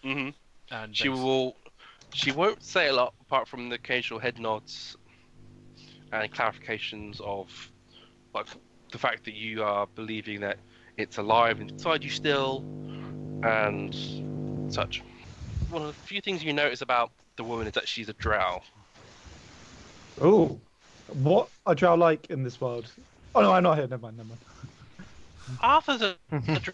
Mm-hmm. And She won't say a lot apart from the occasional head nods and clarifications of like the fact that you are believing that it's alive inside you still and such. One of the few things you notice about the woman is that she's a drow. Oh, what are Drow like in this world? Oh no, I'm not here. Never mind. Arthur's a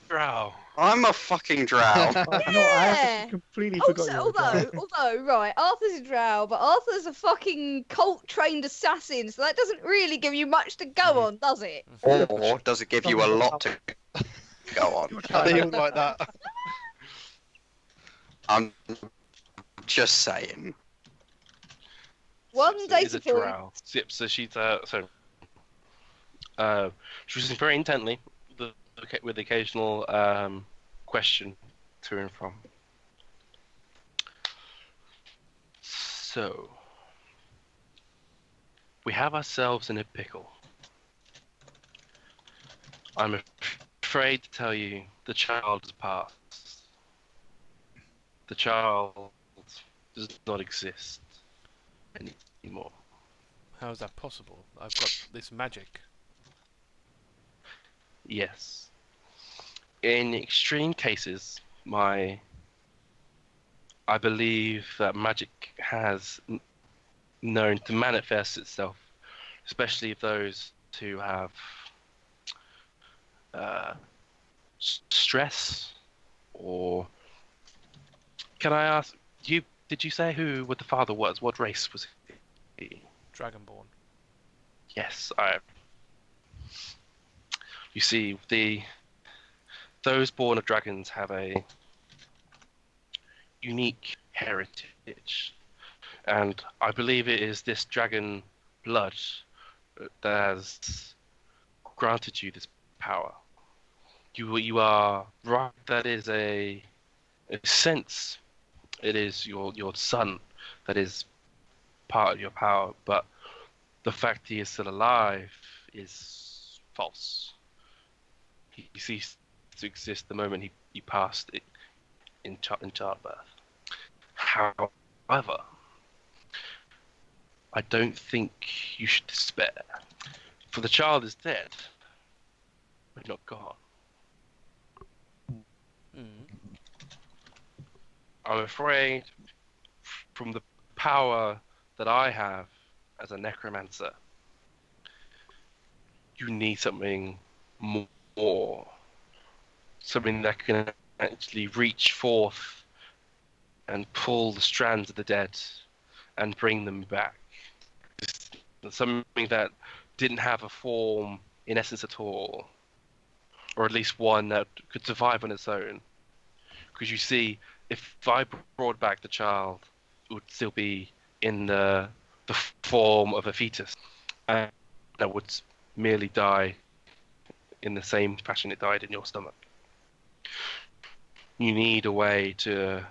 drow. I'm a fucking drow. No, I Yeah. actually completely forgot. you were a Drow. Although, right, Arthur's a drow, but Arthur's a fucking cult-trained assassin, so that doesn't really give you much to go on, does it? Or does it give you a lot to go on? Are they all like that? I'm just saying. One So data is a point. drow. Yep, so she's she was listening very intently with the occasional question to and from. So we have ourselves in a pickle. I'm afraid to tell you the child has passed. The child does not exist anymore. how is that possible? I've got this magic. Yes. In extreme cases, I believe that magic has known to manifest itself, especially those who have stress. Or can I ask you? Did you say what the father was? What race was he? Dragonborn. Yes, You see, those born of dragons have a unique heritage, and I believe it is this dragon blood that has granted you this power. You are right. That is a sense. It is your son that is part of your power, but the fact he is still alive is false. He ceased to exist the moment he passed it in childbirth. However, I don't think you should despair, for the child is dead, but not gone. I'm afraid, from the power that I have as a necromancer, you need something more. Something that can actually reach forth and pull the strands of the dead and bring them back. something that didn't have a form in essence at all, or at least one that could survive on its own. Because you see, if I brought back the child, it would still be in the form of a fetus, and that would merely die in the same fashion it died in your stomach. You need a way to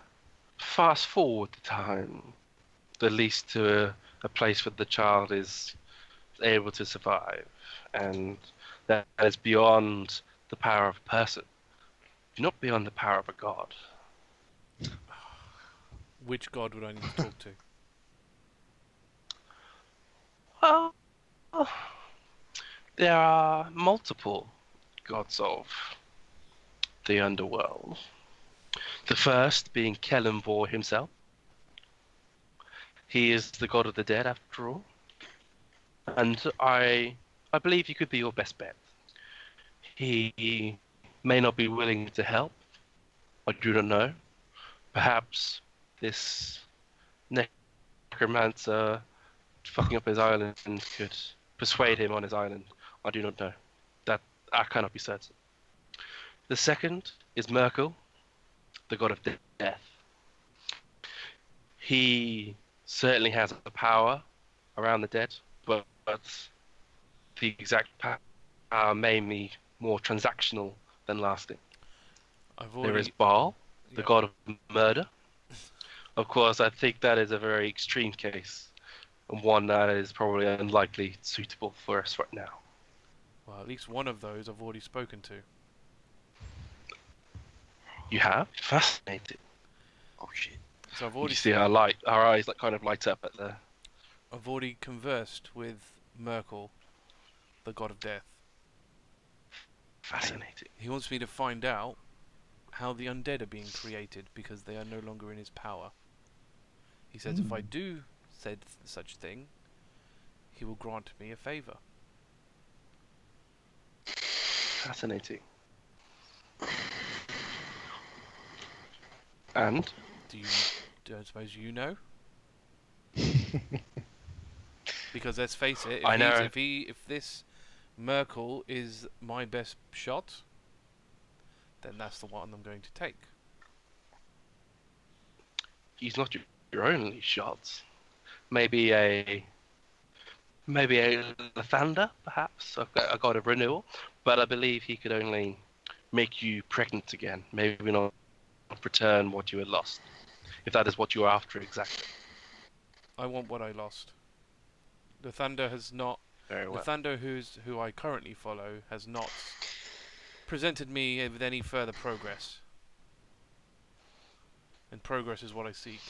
fast forward the time, at least to a place where the child is able to survive, and that is beyond the power of a person, not beyond the power of a god. Which god would I need to talk to? Well, there are multiple gods of the underworld. The first being Kellenvor himself. He is the god of the dead, after all. And I believe he could be your best bet. He may not be willing to help. I do not know. Perhaps this necromancer fucking up his island could persuade him on his island. I do not know. That I cannot be certain. The second is Merkel, the god of death. He certainly has a power around the dead, but the exact power may be more transactional than lasting. There is Baal, the god of murder. Of course, I think that is a very extreme case, and one that is probably unlikely suitable for us right now. Well, at least one of those I've already spoken to. You have? Fascinating. Oh shit. So I've You already see our eyes kind of light up at the... I've already conversed with Merkel, the god of death. Fascinating. He wants me to find out how the undead are being created because they are no longer in his power. He says if I do said such thing, he will grant me a favour. Fascinating. And? Do I suppose you know? Because let's face it, I know. if this Merkel is my best shot, then that's the one I'm going to take. He's not your only shot. Maybe a Lathander, perhaps, a god of renewal. But I believe he could only make you pregnant again. Maybe not return what you had lost, if that is what you are after exactly. I want what I lost. The Thunder has not. Very well. The Thunder who I currently follow has not presented me with any further progress. And progress is what I seek.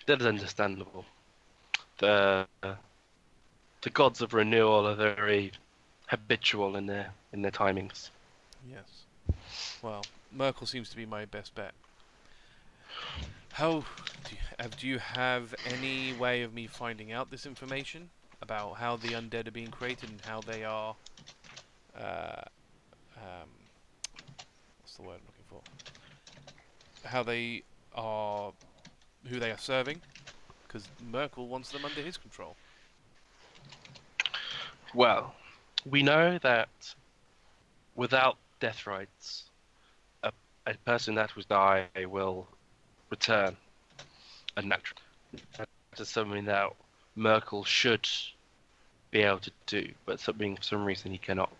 That is understandable. The gods of renewal are very habitual in their timings. Yes. Well, Merkel seems to be my best bet. How do you have any way of me finding out this information about how the undead are being created and how they are? What's the word I'm looking for? How they are, who they are serving? Because Merkel wants them under his control. Well, we know that without death rites, a person that would die will return unnaturally. That is something that Merkel should be able to do, but for some reason he cannot.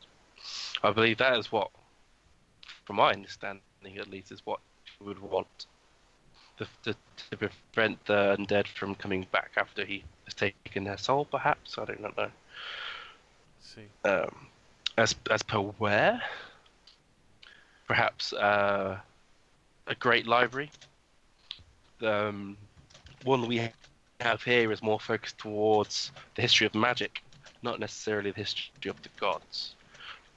I believe that is what, from my understanding at least, is what he would want. To prevent the undead from coming back after he has taken their soul, perhaps? I do not know. See. As per where? Perhaps a great library. The one we have here is more focused towards the history of magic, not necessarily the history of the gods.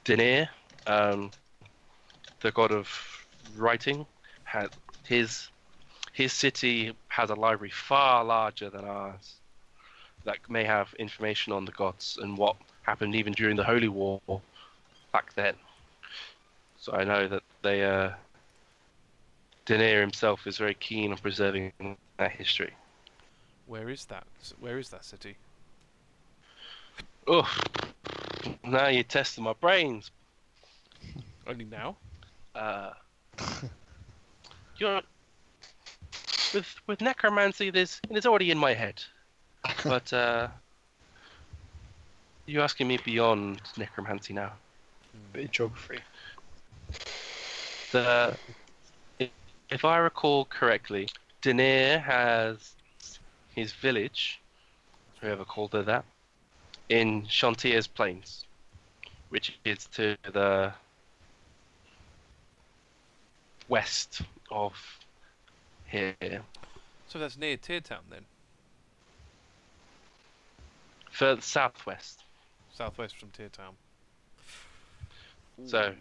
Denir, the god of writing, had his city has a library far larger than ours that may have information on the gods and what happened even during the Holy War back then. So I know that Denir himself is very keen on preserving that history. Where is that? Where is that city? Oh, now you're testing my brains. Only now? You're with necromancy. It's already in my head, but you're asking me beyond necromancy now. Bit of geography. If I recall correctly, Denier has his village, whoever called her that, in Chantier's Plains, which is to the west of here. So that's near Teartown then? Further southwest. Southwest from Teartown. So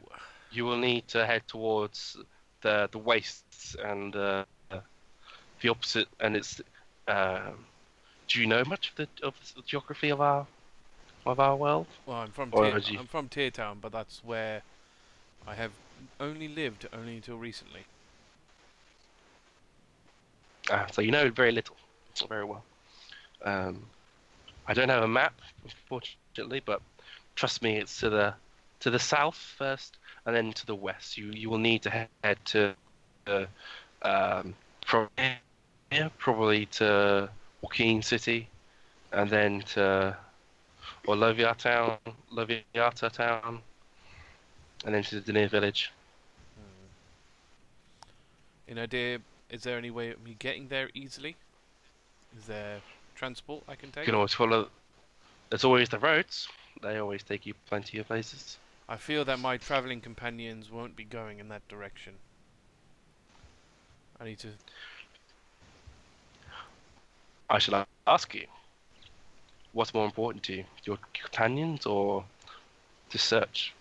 you will need to head towards the wastes and the opposite. And it's. Do you know much of the geography of our world? Well, I'm from Or I'm from Teartown, but that's where I have lived until recently. So you know very little, very well. I don't have a map, unfortunately, but trust me, it's to the south first, and then to the west. You will need to head to from here probably to Joaquin City, and then to Loviata town, and then to the Denier village. Any idea? Is there any way of me getting there easily? Is there transport I can take? You can always follow. There's always the roads. They always take you plenty of places. I feel that my travelling companions won't be going in that direction. I need to... I shall ask you, what's more important to you, your companions or to search?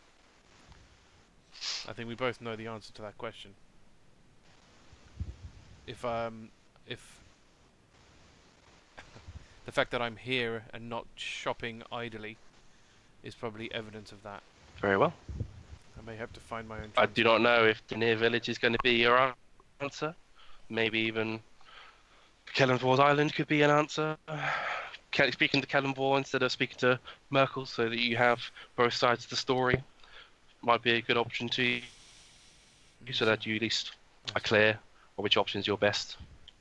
I think we both know the answer to that question. If the fact that I'm here and not shopping idly is probably evidence of that. Very well. I may have to find my own I transport. do not know if the near village is going to be your answer. Maybe even Kellenvor's Island could be an answer. Speaking to Kellenvor instead of speaking to Merkel, so that you have both sides of the story, might be a good option to you, so that you at least are clear on which option is your best.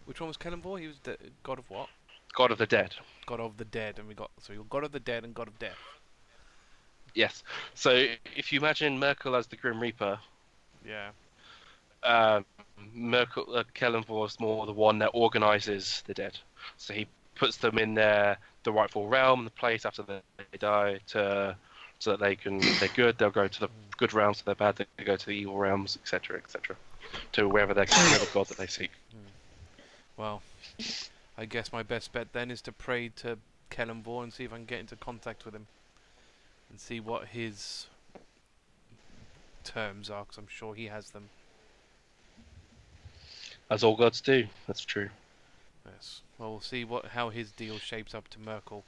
Which one was Kellenvor? He was the god of what? God of the Dead. God of the Dead, and we got God of the Dead and God of Death. Yes. So if you imagine Merkel as the Grim Reaper, Yeah. Kellenvor is more the one that organizes the dead. So he puts them in the rightful realm, the place after they die, so that they're good. They'll go to the good realms. If they're bad, they go to the evil realms, etc., etc., to wherever they're the god that they seek. Well, I guess my best bet then is to pray to Kellenvor and see if I can get into contact with him and see what his terms are, because I'm sure he has them. As all gods do. That's true. Yes. Well, we'll see how his deal shapes up to Merkel.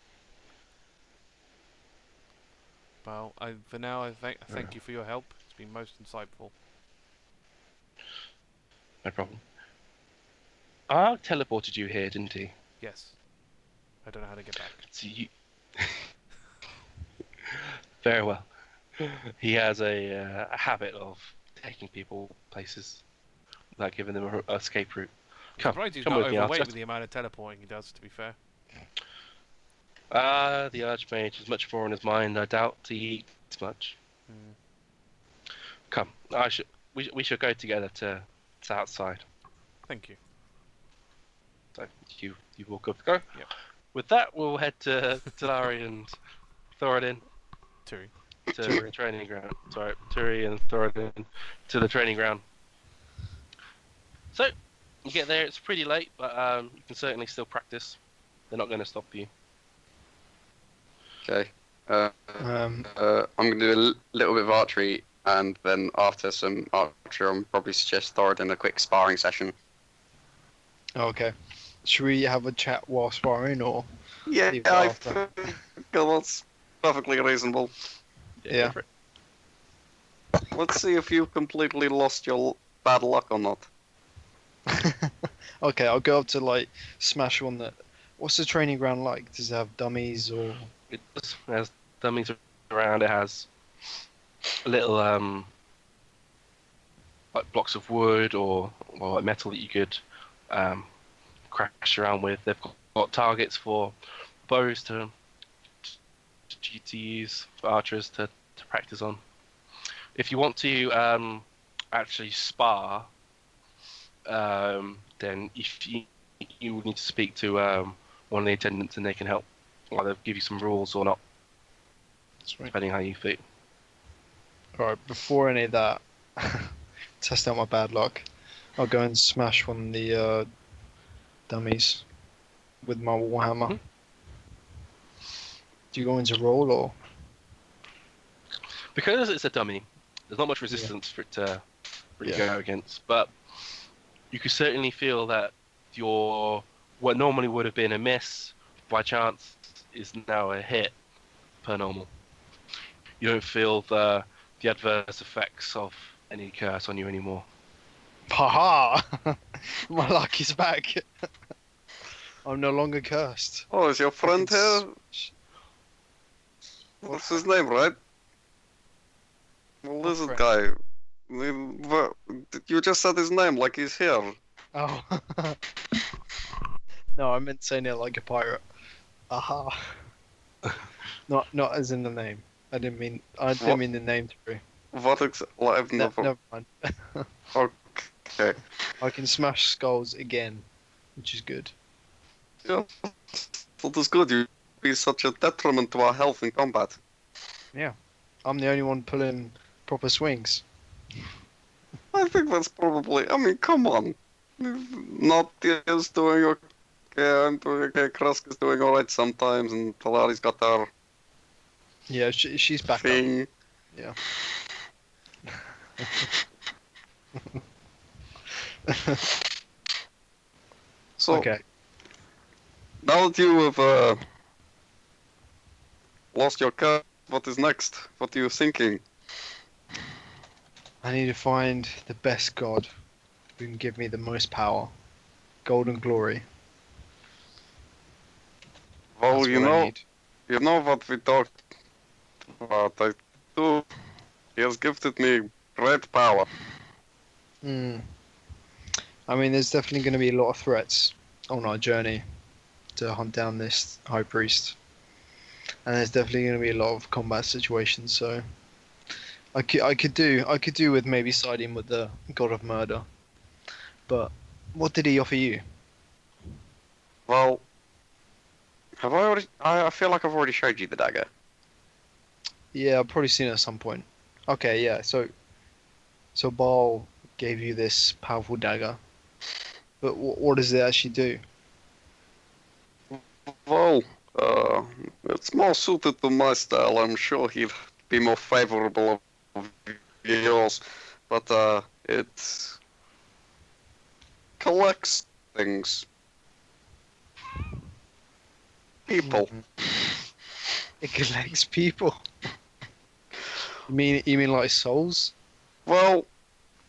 Well, for now, I thank you for your help. It's been most insightful. No problem. Ark teleported you here, didn't he? Yes. I don't know how to get back. So you... Very well. He has a habit of taking people places without giving them an escape route. I'm surprised he's not overweight with the amount of teleporting he does, to be fair. The Archmage is much more in his mind. I doubt he eats much. Come, we should go together to outside. Thank you. So you will good to go. Yep. With that, we'll head to Talari and Thoradin Turi. to the training ground. Sorry, Turi and Thoradin to the training ground. So you get there. It's pretty late, but you can certainly still practice. They're not going to stop you. Okay. I'm going to do a little bit of archery, and then after some archery, I'll probably suggest Thoradin a quick sparring session. Okay. Should we have a chat while sparring, or? Yeah, leave it after? that's perfectly reasonable. Yeah. Go for it. Let's see if you've completely lost your bad luck or not. Okay, I'll go up to smash one that What's the training ground like? Does it have dummies or? It just has dummies around. It has little like blocks of wood or like metal that you could crash around with. They've got targets for bows to use, for archers to practice on. If you want to actually spar, then you would need to speak to one of the attendants and they can help. Either give you some rules or not, That's right. depending how you feel. Alright, before any of that, test out my bad luck. I'll go and smash one of the dummies with my warhammer. Mhm. Do you go into roll or? Because it's a dummy, there's not much resistance for it to go against, but you can certainly feel that what normally would have been a miss by chance is now a hit per normal. You don't feel the adverse effects of any curse on you anymore. Haha! My luck is back. I'm no longer cursed. Oh, is your friend here? What's his name, right? The lizard guy. You just said his name like he's here. Oh. No, I meant saying it like a pirate. Aha. Not as in the name. I didn't mean the name to be. What I've never... Never mind. Okay. I can smash skulls again, which is good. Yeah, that is good. You'd be such a detriment to our health in combat. Yeah. I'm the only one pulling proper swings. I think that's probably... I mean, come on. Nadia's doing okay, I'm doing okay, Krusk is doing alright sometimes, and Talari's got her Yeah, she's back thing. up. Yeah. So, Okay. now that you have lost your cat, what is next? What are you thinking? I need to find the best god who can give me the most power. Golden glory. Well, That's you what I know, need. you know what we talked about. He has gifted me great power. Hmm. I mean, there's definitely going to be a lot of threats on our journey to hunt down this high priest, and there's definitely going to be a lot of combat situations. So, I could do with maybe siding with the god of murder. But what did he offer you? Well, have I already? I feel like I've already showed you the dagger. Yeah, I've probably seen it at some point. Okay, yeah. So Baal gave you this powerful dagger, but what does it actually do? Well, it's more suited to my style. I'm sure he'd be more favorable of yours, but it collects things. People. It collects people. You mean like souls? Well,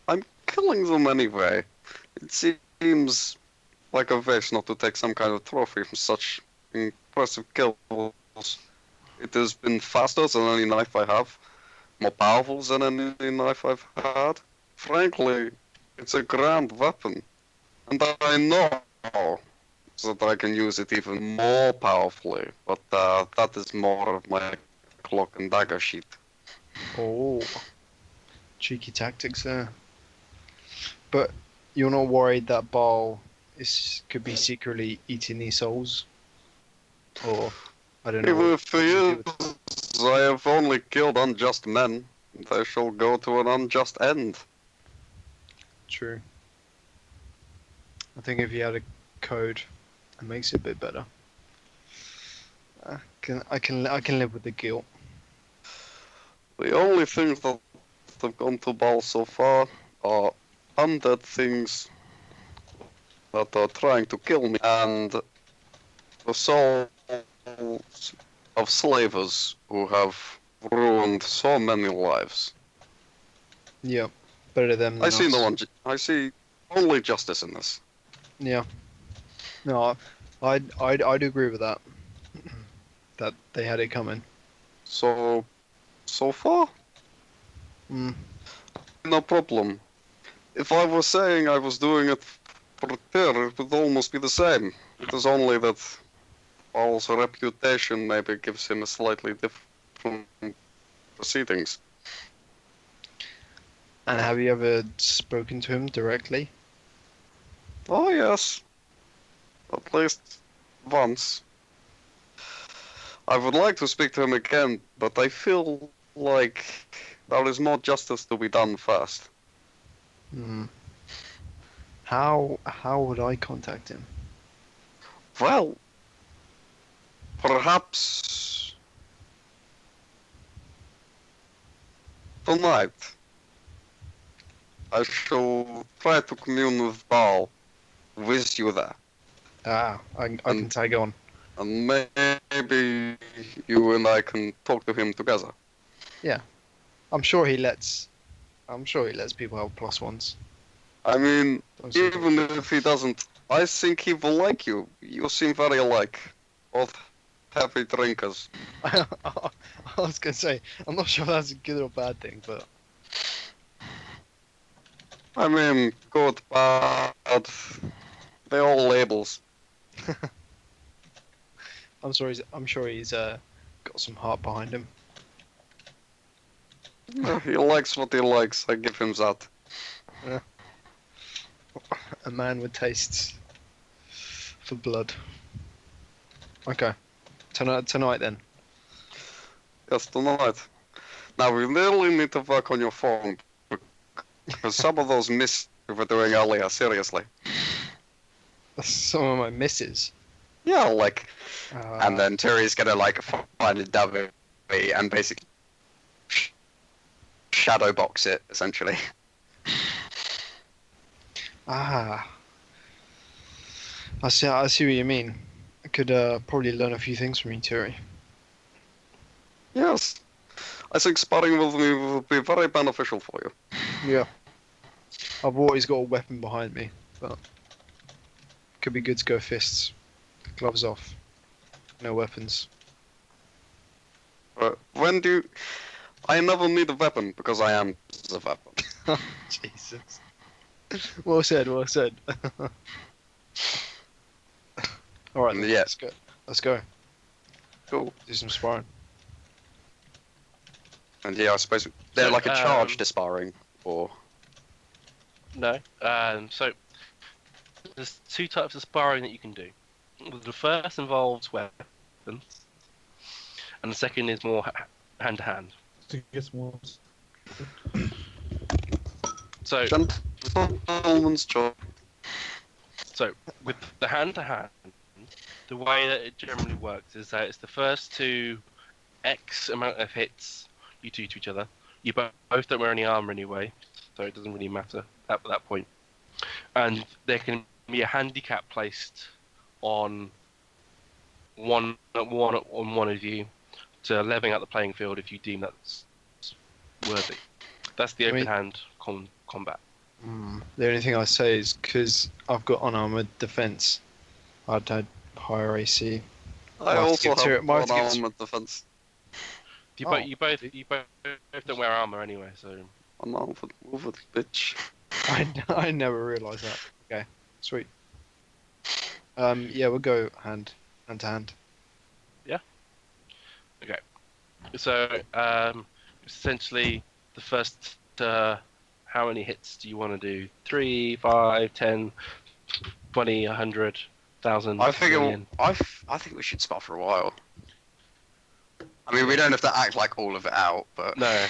I'm killing them anyway. It seems like a waste not to take some kind of trophy from such impressive kills. It has been faster than any knife I have, more powerful than any knife I've had. Frankly, it's a grand weapon, and I know that I can use it even more powerfully, but that is more of my cloak and dagger sheet. Oh, cheeky tactics there. But you're not worried that Baal could be secretly eating these souls? Or, I don't know. Even if he is, I have only killed unjust men. They shall go to an unjust end. True. I think if you had a code, it makes it a bit better. I can live with the guilt. The only things that have gone to Baal so far are undead things that are trying to kill me, and the souls of slavers who have ruined so many lives. Yeah, better them than I see us. I see only justice in this. Yeah. No, I'd agree with that. That they had it coming. So far, Mm. no problem. If I was saying I was doing it for Tyr, it would almost be the same. It is only that Paul's reputation maybe gives him a slightly different proceedings. And have you ever spoken to him directly? Oh yes, at least once. I would like to speak to him again, but I feel like there is more justice to be done first. Hmm. How would I contact him? Well, perhaps tonight I shall try to commune with Baal with you there. I can tag on. And maybe you and I can talk to him together. I'm sure he lets people have +1s. I mean, Don't seem to- even if he doesn't, I think he will like you. You seem very alike. Both heavy drinkers. I was gonna say, I'm not sure if that's a good or bad thing, but I mean, good, bad. They're all labels. I'm sure he's got some heart behind him. He likes what he likes. I give him that. A man with tastes for blood. Okay, tonight then. Yes, tonight. Now we really need to work on your phone because some of those misses you were doing earlier. Seriously. Some of my misses. Yeah, like. Uh, And then Terry's gonna like find a dummy and basically shadow box it essentially. I see what you mean. I could probably learn a few things from you, Terry. Yes, I think sparring with me will be very beneficial for you. Yeah. I've always got a weapon behind me, but could be good to go fists. Gloves off. No weapons. When do you... I never need a weapon because I am the weapon. Jesus. Well said, well said. Alright then, Yeah. Let's go. Cool. Do some sparring. And yeah, I suppose they're So, like a charge to sparring, or... No. So there's two types of sparring that you can do. The first involves weapons, and the second is more hand to hand. To get more. So, Gentleman's job. so with the hand to hand, the way that it generally works is that it's the first two X amount of hits you do to each other. You both don't wear any armor anyway, so it doesn't really matter at that point. And there can be a handicap placed on one of you to leveling out the playing field if you deem that's worthy. That's the open hand combat. The only thing I say is because I've got unarmored defense, I'd had higher AC. I Might also have to have might have to give armored defense. You Oh. both don't wear armor anyway, so I'm armored, move it, bitch. I never realised that. Okay, sweet. Yeah, we'll go hand to hand. So, essentially, the first, how many hits do you want to do? 3, 5, 10, 20, 100, 1,000, I think million? I think we should spar for a while. I mean, we don't have to act like all of it out, but No.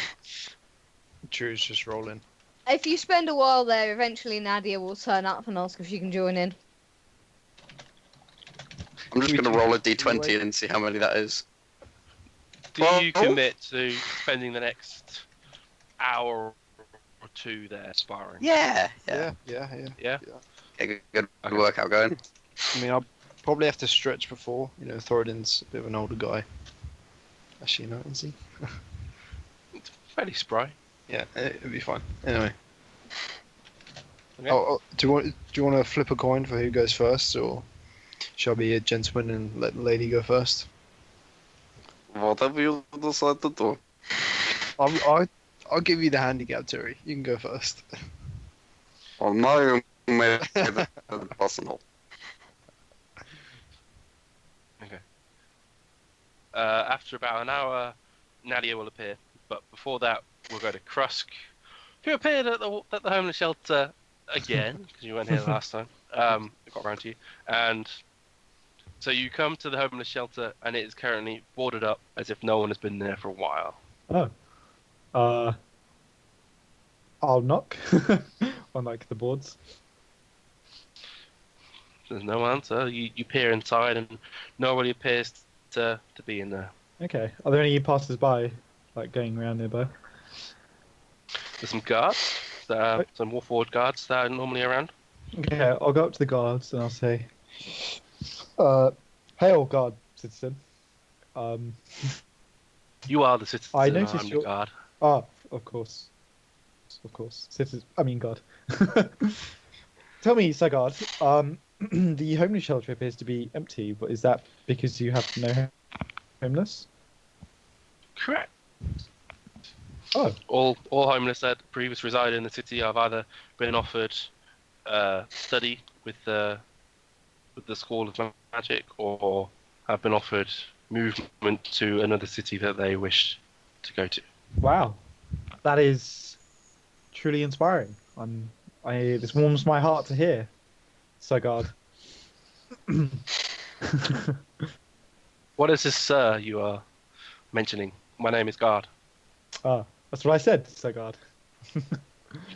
Drew's just rolling. If you spend a while there, eventually Nadia will turn up and ask if she can join in. I'm just We gonna do- roll a we d20 wait. and see how many that is. Do you commit to spending the next hour or two there sparring? Yeah. Yeah. Yeah? Okay, good Okay. workout going. I mean, I'll probably have to stretch before. You know, Thoradin's a bit of an older guy. Actually, no, is he? It's fairly spry. Yeah, it'll be fine. Anyway. Okay. Do you want to flip a coin for who goes first, or Shall I be a gentleman and let the lady go first? Whatever you decide to do. I'll give you the handicap, Turi. You can go first. Well, now you made it personal. After about an hour, Nadia will appear. But before that, we'll go to Krusk, who appeared at the homeless shelter again, because you weren't here last time. I got around to you. And so you come to the homeless shelter, and it is currently boarded up as if no one has been there for a while. Oh. I'll knock on like the boards. There's no answer. You peer inside, and nobody appears to be in there. Okay. Are there any passers-by, like going around nearby? There's some guards, some war-forward guards that are normally around. Okay, I'll go up to the guards and I'll say, "Hail, guard citizen. You are the citizen. I noticed I'm your the guard. Ah, of course, citizen. I mean, guard. Tell me, Sir Guard. The homeless shelter appears to be empty, but is that because you have no homeless? Correct. Oh. All homeless that previously reside in the city have either been offered study with the School of Magic, or have been offered movement to another city that they wish to go to. Wow, that is truly inspiring. This warms my heart to hear, Sir Guard. What is this, sir, you are mentioning? My name is Guard. Ah, that's what I said, Sir Guard.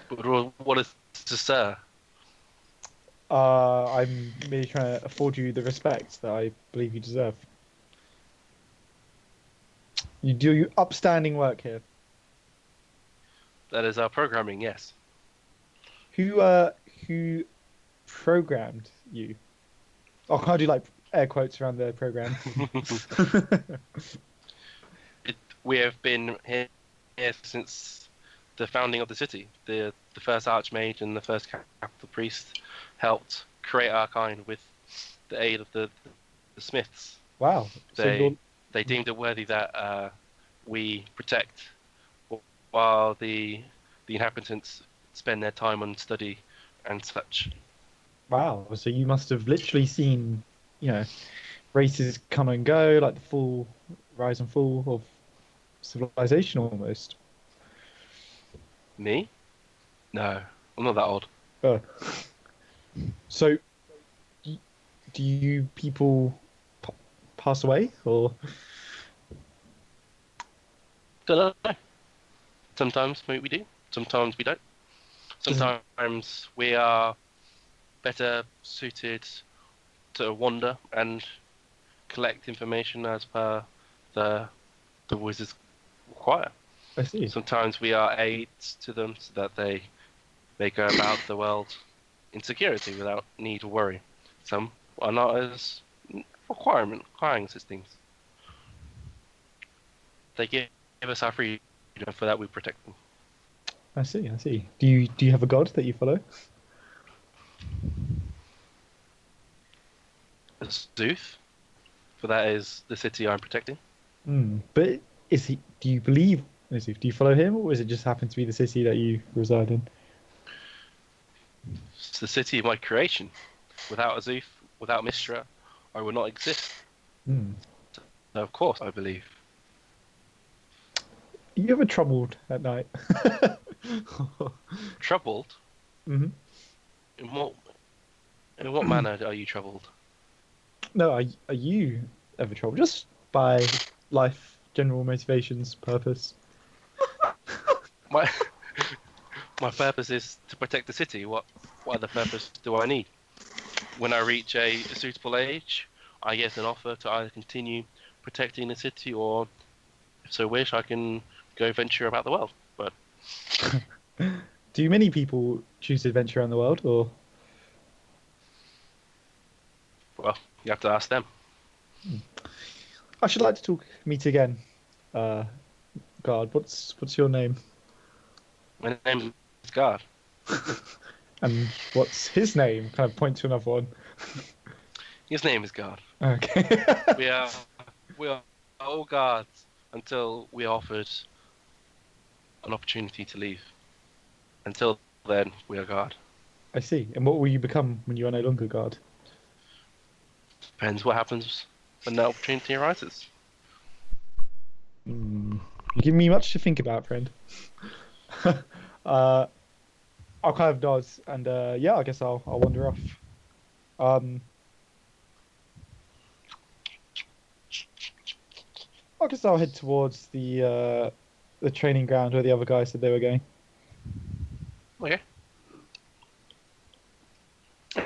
But what is this, sir? I'm merely trying to afford you the respect that I believe you deserve. You do upstanding work here. That is our programming, yes. Who programmed you? Oh, can I do like air quotes around the program? We have been here since the founding of the city. The first Archmage and the first Capital Priest helped create our kind with the aid of the Smiths. Wow. They deemed it worthy that we protect while the inhabitants spend their time on study and such. Wow. So you must have literally seen, races come and go, like the full rise and fall of civilization almost. Me? No, I'm not that old. Oh. So, do you people pass away, or? Don't know. Sometimes maybe we do. Sometimes we don't. Sometimes we are better suited to wander and collect information as per the wizards require. I see. Sometimes we are aids to them so that they go about the world in security without need to worry. Some are not as requiring such things. They give us our freedom, for that we protect them. I see. Do you have a god that you follow? Zuth, for that is the city I'm protecting. But do you believe in Zuth? Do you follow him, or is it just happen to be the city that you reside in? It's the city of my creation. Without Zuth, without Mistra, I would not exist. So of course I believe. Are you ever troubled at night? Troubled? Mm-hmm. In what manner are you troubled? No, are you ever troubled? Just by life, general motivations, purpose? My purpose is to protect the city. What other purpose do I need? When I reach a suitable age, I get an offer to either continue protecting the city, or if so wish, I can go venture about the world. But do many people choose to venture around the world, or? Well, you have to ask them. I should like to meet again. Guard, what's your name? My name is Guard. And what's his name? Kind of point to another one. His name is Guard. Okay. We are all guards until we are offered an opportunity to leave. Until then, we are guard. I see. And what will you become when you are no longer guard? Depends what happens when that opportunity arises. You give me much to think about, friend. I'll kind of nod, and yeah, I guess I'll wander off. I guess I'll head towards the training ground where the other guys said they were going. Okay.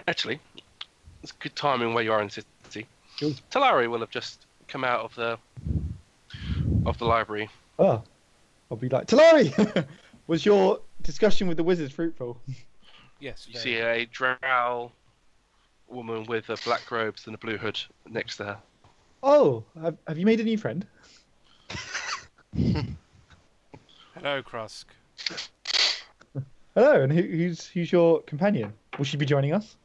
Actually, it's good timing where you are in the city. Cool. Talari will have just come out of the library. Oh, I'll be like, Talari, was your discussion with the wizard fruitful? Yes. You see a drow woman with black robes and a blue hood next to her. Oh, have you made a new friend? Hello, Krusk. Hello, and who's your companion? Will she be joining us?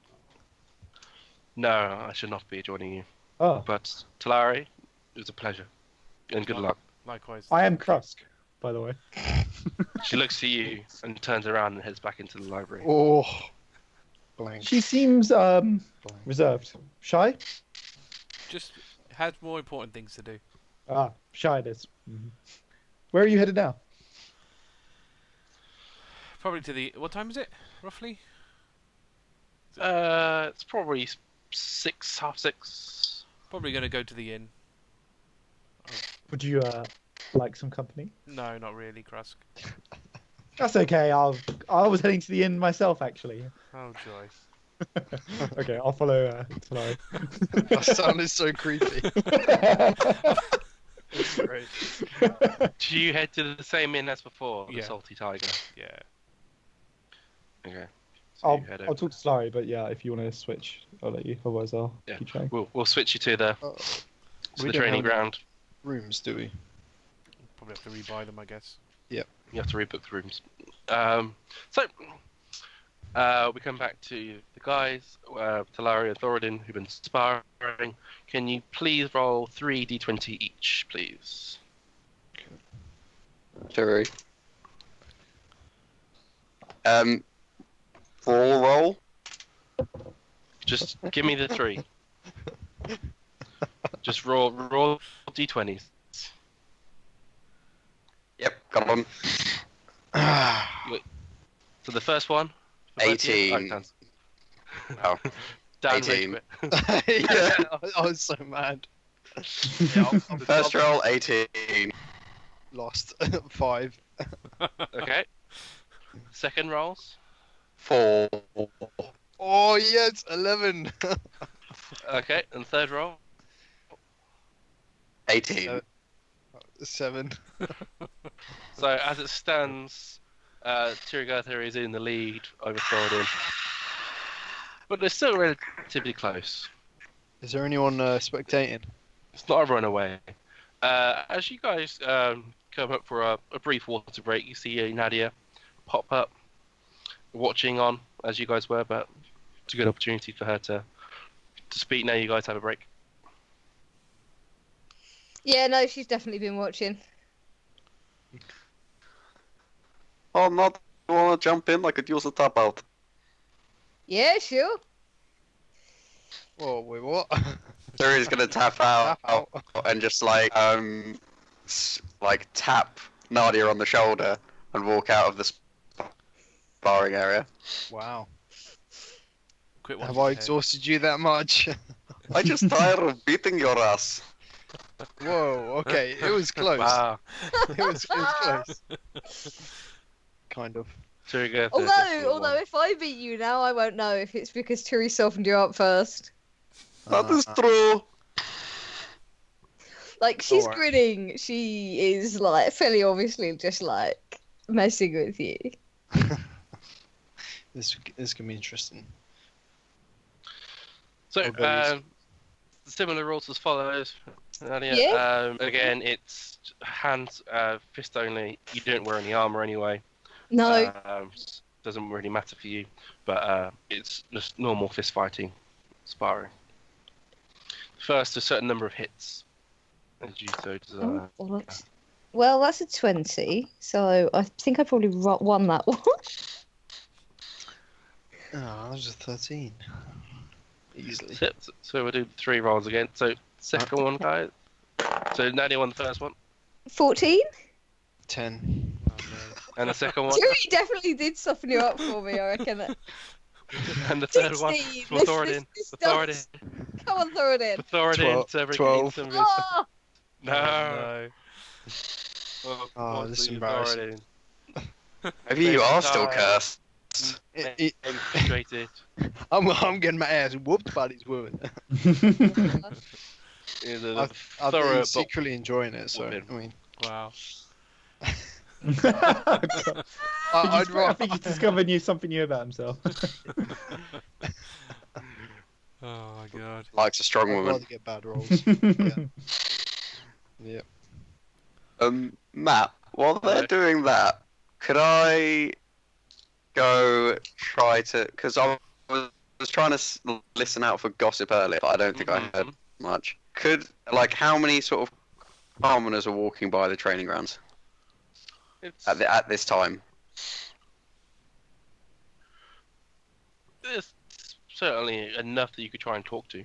No, I should not be joining you. Oh, But Talari, it was a pleasure. And good luck. Likewise. I am Krusk, by the way. She looks to you and turns around and heads back into the library. Oh, blank. She seems reserved. Shy? Just had more important things to do. Ah, shy it is. Mhm. Where are you headed now? Probably to the. What time is it, roughly? It's probably 6, half 6. Probably going to go to the inn. Would you like some company? No, not really, Krusk. That's okay. I was heading to the inn myself, actually. Oh, joy. Okay, I'll follow Talari. That sounded so creepy. That's great. Do you head to the same inn as before? The Yeah. Salty Tiger. Yeah. Okay. So you head I'll over. talk to Talari, but yeah, if you want to switch, I'll let you. Otherwise, I'll Yeah. keep trying. We'll switch you to the Oh, to we the don't training have- ground. Rooms, do we? Probably have to rebuy them, I guess. You have to rebook the rooms. We come back to the guys, Talari and Thoradin, who've been sparring. Can you please roll 3d20 each, please? Sure. Brawl roll. Just give me the 3. Just roll d20s. Yep, got one. So the first one. for both of you? 18. Dan's- Oh, Dan 18. rage quit. Yeah, I was so mad. Yeah, First roll, 18. Lost 5. Okay. Second rolls. 4. Oh yes, 11. Okay, and third roll. 18. 7. So as it stands, Turygurtha is in the lead over Thoradin. But they're still relatively close. Is there anyone spectating? It's not a runaway. As you guys come up for a brief water break, you see Nadia pop up, watching on as you guys were, but it's a good opportunity for her to speak now you guys have a break. Yeah, no, she's definitely been watching. Oh, not want to jump in? I could use a tap out. Yeah, sure. Whoa, wait, what? Suri's gonna tap out, Tap and just like tap Nadia on the shoulder and walk out of the sparring area. Wow. Quick one. Have I exhausted you that much? I just tired of beating your ass. Whoa, okay, it was close. Wow. It was close. Kind of. Turygurtha Although definitely won. if I beat you now, I won't know if it's because Turi softened you up first. That is true. Like, she's Alright. grinning. She is, like, fairly obviously just, like, messing with you. This can be interesting. So, Oh, goodies. similar rules as follows. Nadia. Yeah. Again, it's hands, fist only. You don't wear any armor anyway. No. Doesn't really matter for you, but it's just normal fist fighting, sparring. first a certain number of hits. As you so desire. Oh, bollocks. Well, that's a 20, so I think I probably won that one. Oh, that was a 13. Easily. So we'll do 3 rolls again. So second one, guys. So Nadia won the first one, 14? 10. Oh, no. and the second one, Julie definitely did soften you up for me, I reckon. and the third one 16. for Thoradin. For Thoradin. Come on, Thoradin. For Thoradin. 12. So every 12. some of his- Oh, No. No. Oh, this is embarrassing. Maybe you are still cursed. Frustrated. I'm getting my ass whooped by these women. The I've thorough been secretly enjoying it, so whooping. I mean, Wow. I'd I rather. think he's discovered something new about himself. Oh my god. Likes a strong I'd woman. rather get bad rolls. Yeah. Matt, while they're Hello. doing that, could I go try to? Because I was trying to listen out for gossip earlier, but I don't think I heard much. How many sort of commoners are walking by the training grounds It's, at this time? it's certainly enough that you could try and talk to.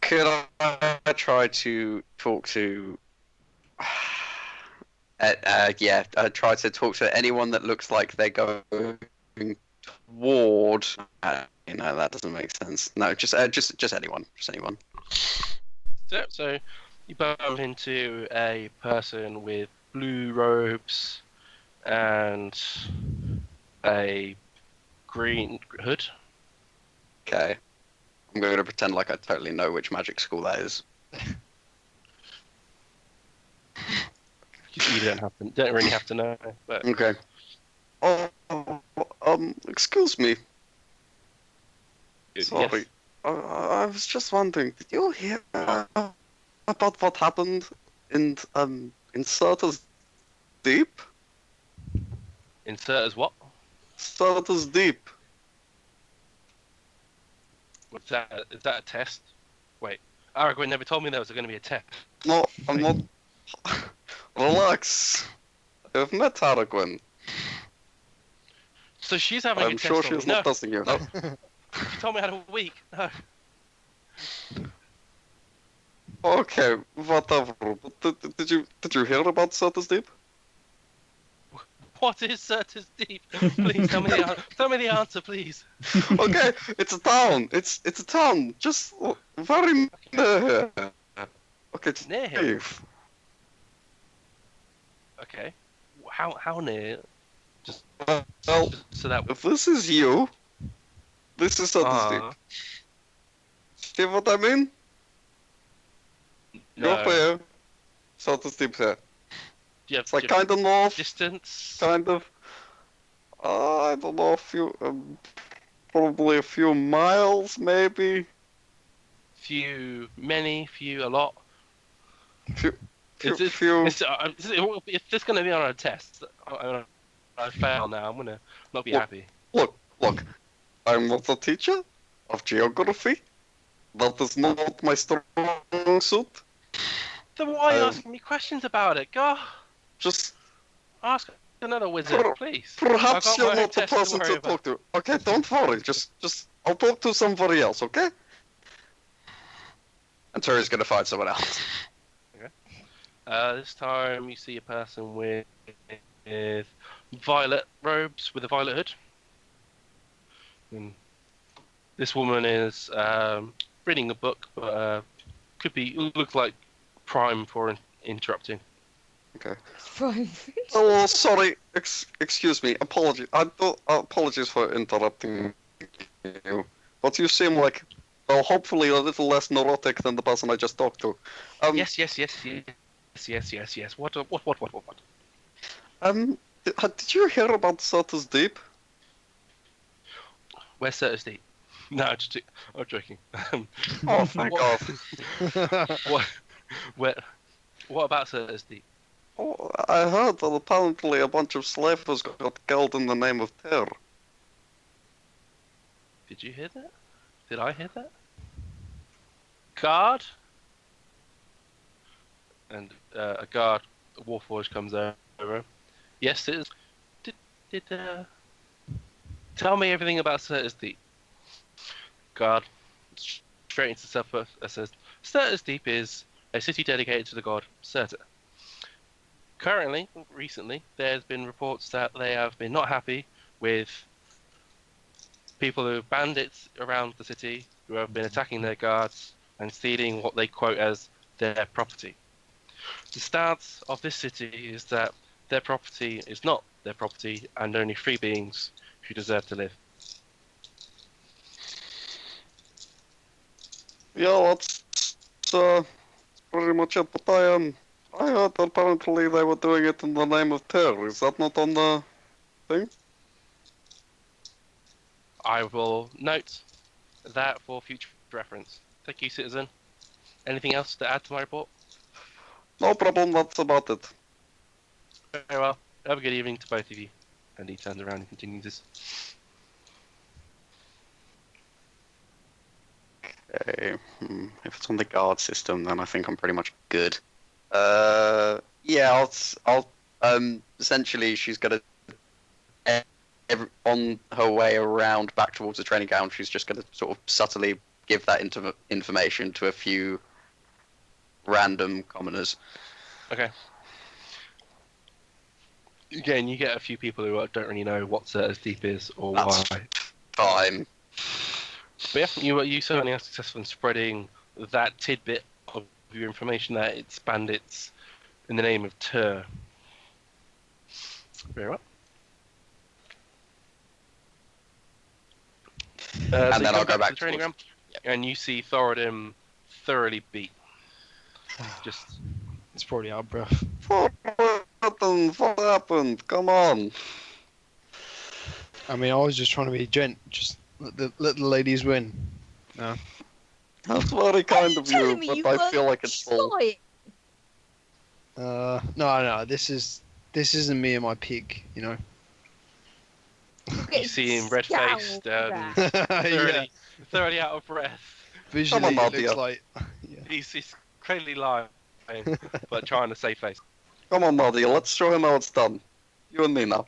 Could I try to talk to? Try to talk to anyone that looks like they're going toward. That doesn't make sense. No, just anyone. Just anyone. So you bump into a person with blue robes and a green hood. Okay. I'm going to pretend like I totally know which magic school that is. You don't really have to know, but Okay. Excuse me. Sorry. yes. I was just wondering, did you hear about what happened in Surtur's Deep? Insert as what? Surtur's Deep. What's that? Is that a test? Wait, Aragorn never told me there was going to be a test. No, I'm not. Relax. I've met Haragwin. So she's having a I'm test sure on she's me. not No, testing you. she told me I had a week. No. Okay, whatever. Did you hear about Surtur's Deep? What is Surtur's Deep? Please tell me the answer, please. Okay, it's a town. It's a town. Just very near here. Okay, it's Near here? safe. Okay. How near? Well, So that if this is you, this is Surtur's Deep. See what I mean? You're no. here. Surtur's Deep here. Do you have, It's like do you have kind of north, distance? kind of. I don't know, probably a few miles, maybe. Few, a lot. Few. If this going to be on a test, I fail now. I'm gonna not be What? happy. Look. I'm not a teacher of geography. That is not my strong suit. Then why are you Um, asking me questions about it? Go Just ask another wizard, please. perhaps I've got you're my own not the test person worry to talk to. Okay, don't worry. Just I'll talk to somebody else. Okay. And Turi's gonna find someone else. This time you see a person with violet robes with a violet hood. And this woman is reading a book, but look like prime for interrupting. Okay. Fine. Oh, sorry. Excuse me. Apologies for interrupting you. But you seem like, well, hopefully a little less neurotic than the person I just talked to. Yes. What? Did you hear about Surtur's Deep? Where's Surtur's Deep? No, I'm joking. Oh, thank God. What about Surtur's Deep? Oh, I heard that apparently a bunch of slavers got killed in the name of Tyr. Did you hear that? Did I hear that? guard, and a guard, a warforged comes over. Yes, it is. Did tell me everything about Surtur's Deep. Guard, straight into supper, says Surtur's Deep is a city dedicated to the god Surtur. Currently, recently, there's been reports that they have been not happy with people who bandits around the city who have been attacking their guards and stealing what they quote as their property. The stance of this city is that their property is not their property and only free beings who deserve to live. Yeah, that's pretty much it. But I heard apparently they were doing it in the name of terror. Is that not on the thing? I will note that for future reference. Thank you, citizen. Anything else to add to my report? No problem. That's about it. Very well. Have a good evening to both of you. And he turns around and continues this. Okay. If it's on the guard system, then I think I'm pretty much good. Yeah, I'll essentially she's gonna on her way around back towards the training ground, she's just gonna sort of subtly give that information to a few random commoners. Okay. Again, you get a few people who don't really know what Surtur's Deep is or That's why. fine. But yeah, you certainly are successful in spreading that tidbit of your information that it's bandits in the name of Tur. Very well. And so then you I'll go back to the training towards- ground, and you see Thoradin thoroughly beat. Just It's probably out of breath. What happened? Come on. I mean, I was just trying to be gent. Just let the ladies win. No. That's very kind of telling you, me but you I weren't feel like it's full. Flying. No. This isn't me and my pig. You know. you see him red-faced, yeah. thoroughly out of breath. Visually, Come on, it looks Nadia. like. Yeah. He's clearly lying, but trying to save face. Come on, Nadia, let's show him how it's done. You and me now.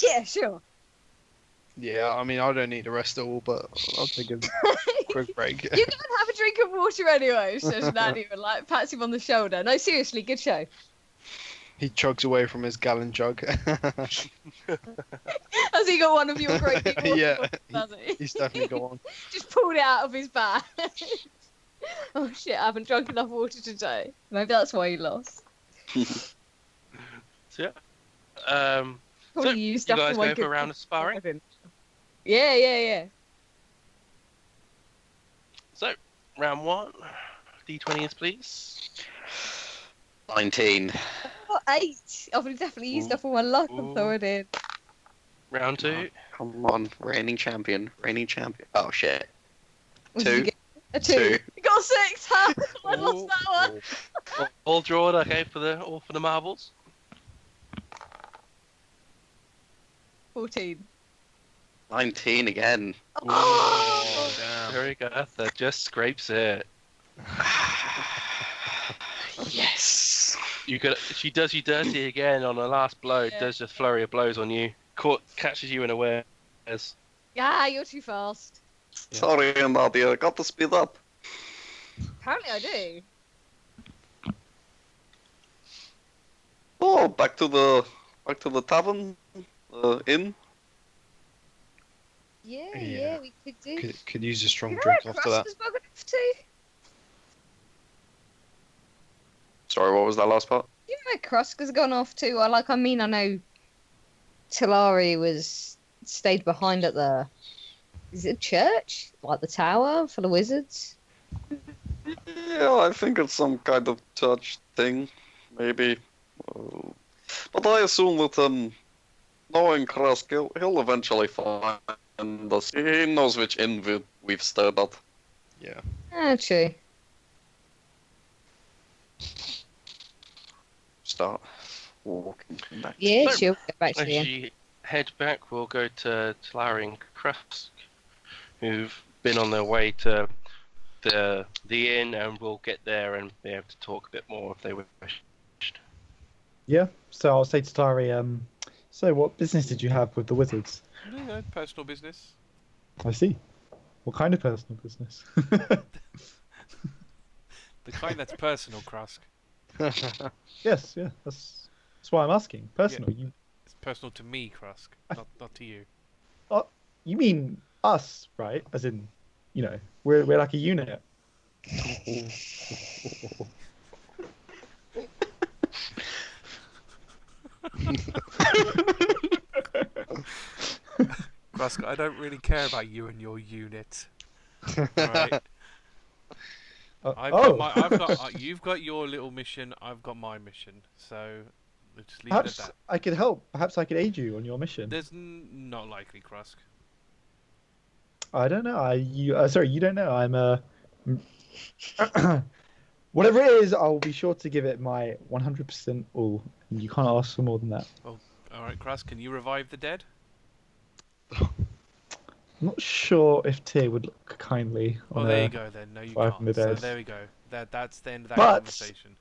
Yeah, sure. Yeah. I mean, I don't need a rest at all, but I'll take a quick break. You go and have a drink of water anyway, says Nadia, and like pats him on the shoulder. No, seriously, good show. He chugs away from his gallon jug. Has he got one of your great big water Yeah, bottles, has he? He's definitely got one. Just pulled it out of his bag. Oh shit, I haven't drunk enough water today. Maybe that's why he lost. So yeah. Probably So, used you up all guys my go for good a round of sparring? Yeah. So, round 1, D20s, please. 19. Oh, 8. I've definitely used up all my luck on Ooh. Thoradin. Round 2. Come on, reigning champion. Oh shit. What did you 2. get? A 2. 2. You got a 6. How? I lost that one. All drawn, okay, for the marbles. 14. 19 again. Oh! Damn. Turygurtha just scrapes it. Yes. She does you dirty again on the last blow. Yeah. Does just flurry of blows on you. Catches you unawares. Yeah, you're too fast. Yeah. Sorry, Nadia, got to speed up. Apparently I do. Oh, back to the tavern, inn. Yeah, Yeah. we could do. Could use a strong You know drink where after Krusk that. is buggered off to? Sorry, what was that last part? You know where Krusk has gone off to? I know Talari stayed behind at the... Is it a church? Like the tower full of wizards? Yeah, I think it's some kind of church thing, maybe. But I assume that knowing Krusk, he'll eventually find us. He knows which inn we've stayed at. Yeah. Ah, true. Start walking back. Yeah, So, sure. Go back to As the inn. you head back, we'll go to Talari and Krusk, who've been on their way to the inn, and we'll get there and be able to talk a bit more if they wish. Yeah. So I'll say to Talari, so what business did you have with the wizards? No, personal business. I see. What kind of personal business? The kind that's personal, Krusk. Yes, yeah. That's why I'm asking. Personal. It's personal to me, Krusk, not to you. You mean us, right? As in, we're like a unit. Krusk, I don't really care about you and your unit. Right? You've got your little mission. I've got my mission. So let's just leave it at Perhaps that. I could help. Perhaps I could aid you on your mission. There's not likely, Krusk. I don't know. Sorry, you don't know. I'm whatever it is, I'll be sure to give it my 100% all. And you can't ask for more than that. All right, Krusk, can you revive the dead? I'm not sure if Tyr would look kindly on Well, there you go then. No, you Five can't. in the So dead. there we go. That's the end of that But- conversation.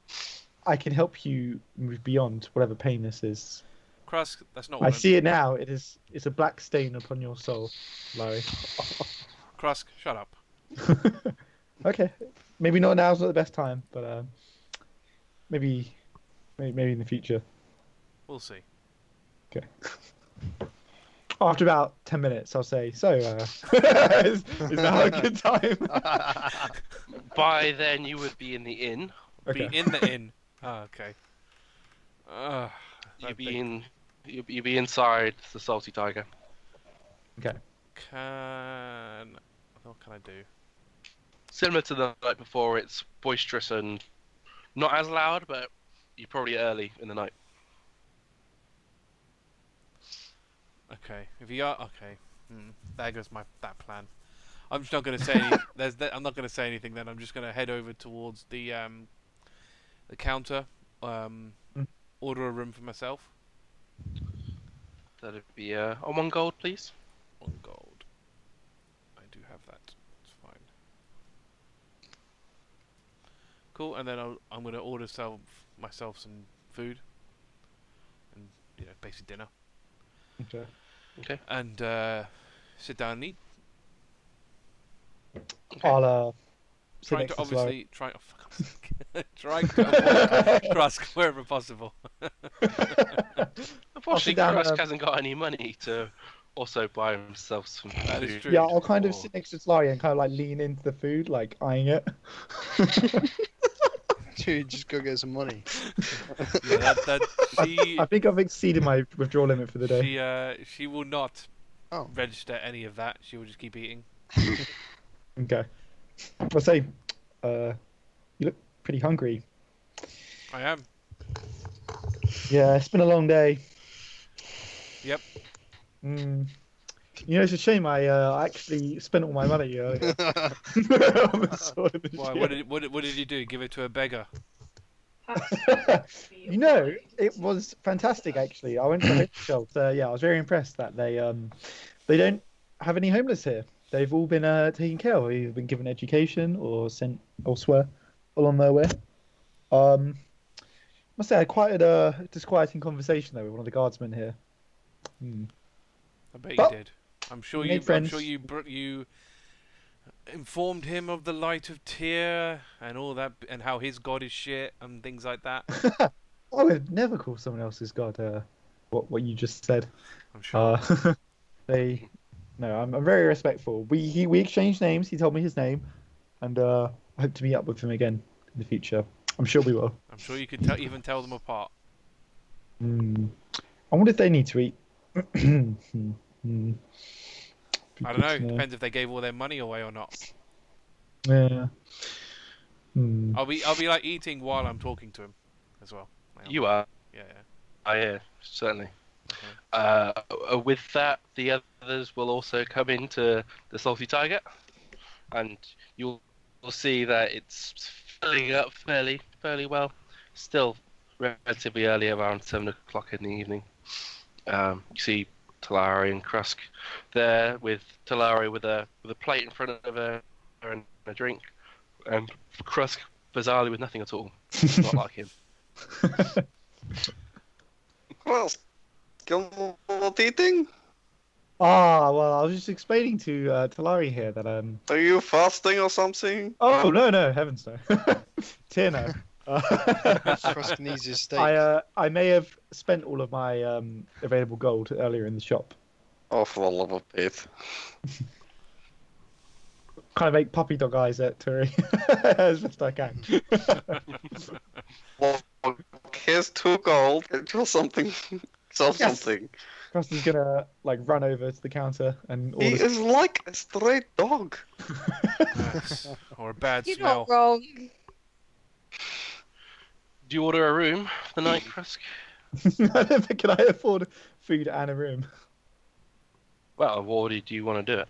I can help you move beyond whatever pain this is. Krusk, that's not I what see it now. It's a black stain upon your soul, Larry. Krusk, shut up. Okay, maybe not now's not the best time, but maybe in the future. We'll see. Okay. After about 10 minutes, I'll say, so, is that a good time? By then, you would be in the inn. Okay. Be in the inn. Oh, okay. You'd be inside the Salty Tiger. Okay. What can I do? Similar to the night before, it's boisterous and not as loud, but you're probably early in the night. Okay. If you are okay, there goes that plan. I'm just not going to say. I'm not going to say anything. Then I'm just going to head over towards the counter. Order a room for myself. That'd be on 1 gold, please. 1 gold. I do have that. It's fine. Cool. And then I'm going to order myself some food, and basic dinner. Okay. Okay. And sit down and eat. Okay. I'll sit Trying next to to Larry. obviously trying to avoid Krusk wherever possible. Unfortunately, down, Krusk hasn't got any money to also buy himself some That is food. true. Yeah, I'll kind of or- sit next to Larry and kind of like lean into the food, like eyeing it. Dude, just go get some money. Yeah, she I think I've exceeded my withdrawal limit for the day. she will not Oh. register any of that. She will just keep eating. Okay. I'll say, you look pretty hungry. I am. Yeah, it's been a long day. Yep. It's a shame I actually spent all my money earlier. on the sword and the Why? shield. What did you do? Give it to a beggar? It was fantastic actually. I went to the homeless shelter. Yeah, I was very impressed that they don't have any homeless here. They've all been taken care of, either been given education or sent elsewhere along their way. Must say I had quite a disquieting conversation though with one of the guardsmen here. I bet Well, you did. I'm sure we you. made I'm friends. sure you informed him of the light of Tyr and all that, and how his god is shit and things like that. I would never call someone else's god what you just said. I'm sure. I'm very respectful. We exchanged names. He told me his name, and I hope to meet up with him again in the future. I'm sure we will. I'm sure you could even tell them apart. I wonder if they need to eat. I don't know. Depends if they gave all their money away or not. Yeah. I'll be like eating while I'm talking to him, as well. You are. Yeah. Yeah, certainly. Okay. With that, the others will also come into the Salty Tiger, and you'll see that it's filling up fairly well. Still relatively early, around 7 o'clock in the evening. You see Talari and Krusk there, with Talari with a plate in front of her and a drink. And Krusk, bizarrely, with nothing at all. Not like him. Well, what eating? Ah, well, I was just explaining to Talari here that Are you fasting or something? Oh no, heavens no. Tear no. Krusk needs his steak. I may have spent all of my available gold earlier in the shop. Oh, for the love of Pete. Kind of make puppy dog eyes at Turi as best I can. Well, here's 2 gold. Or something. Sell Yes. something. Krusk is gonna like run over to the counter and He order. is like a stray dog. Yes. Or a bad You're smell. not wrong. Do you order a room for the night, Krusk? I don't think can I afford food and a room. Well, what order do you want to do it?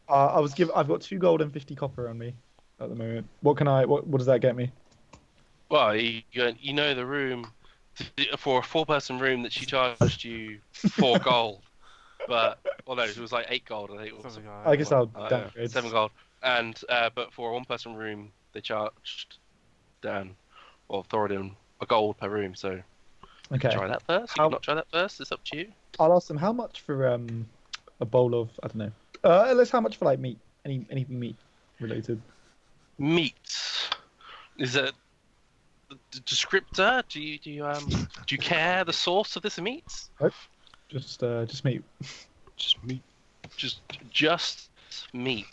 I've got 2 gold and 50 copper on me at the moment. What does that get me? Well, you know the room for a 4-person room that she charged you 4 gold, but no, it was like 8 gold. I think it was. Something like I guess I'll Yeah, downgrade. 7 gold, and but for a 1-person room they charged Dan or Thoradin a gold per room. So Okay. try that first. You can not try that first. It's up to you. I'll ask them how much for a bowl of I don't know. Let's how much for like meat? Anything meat related? Meat. Is it the descriptor? Do you care the source of this meat? Just meat. Just meat. Just meat.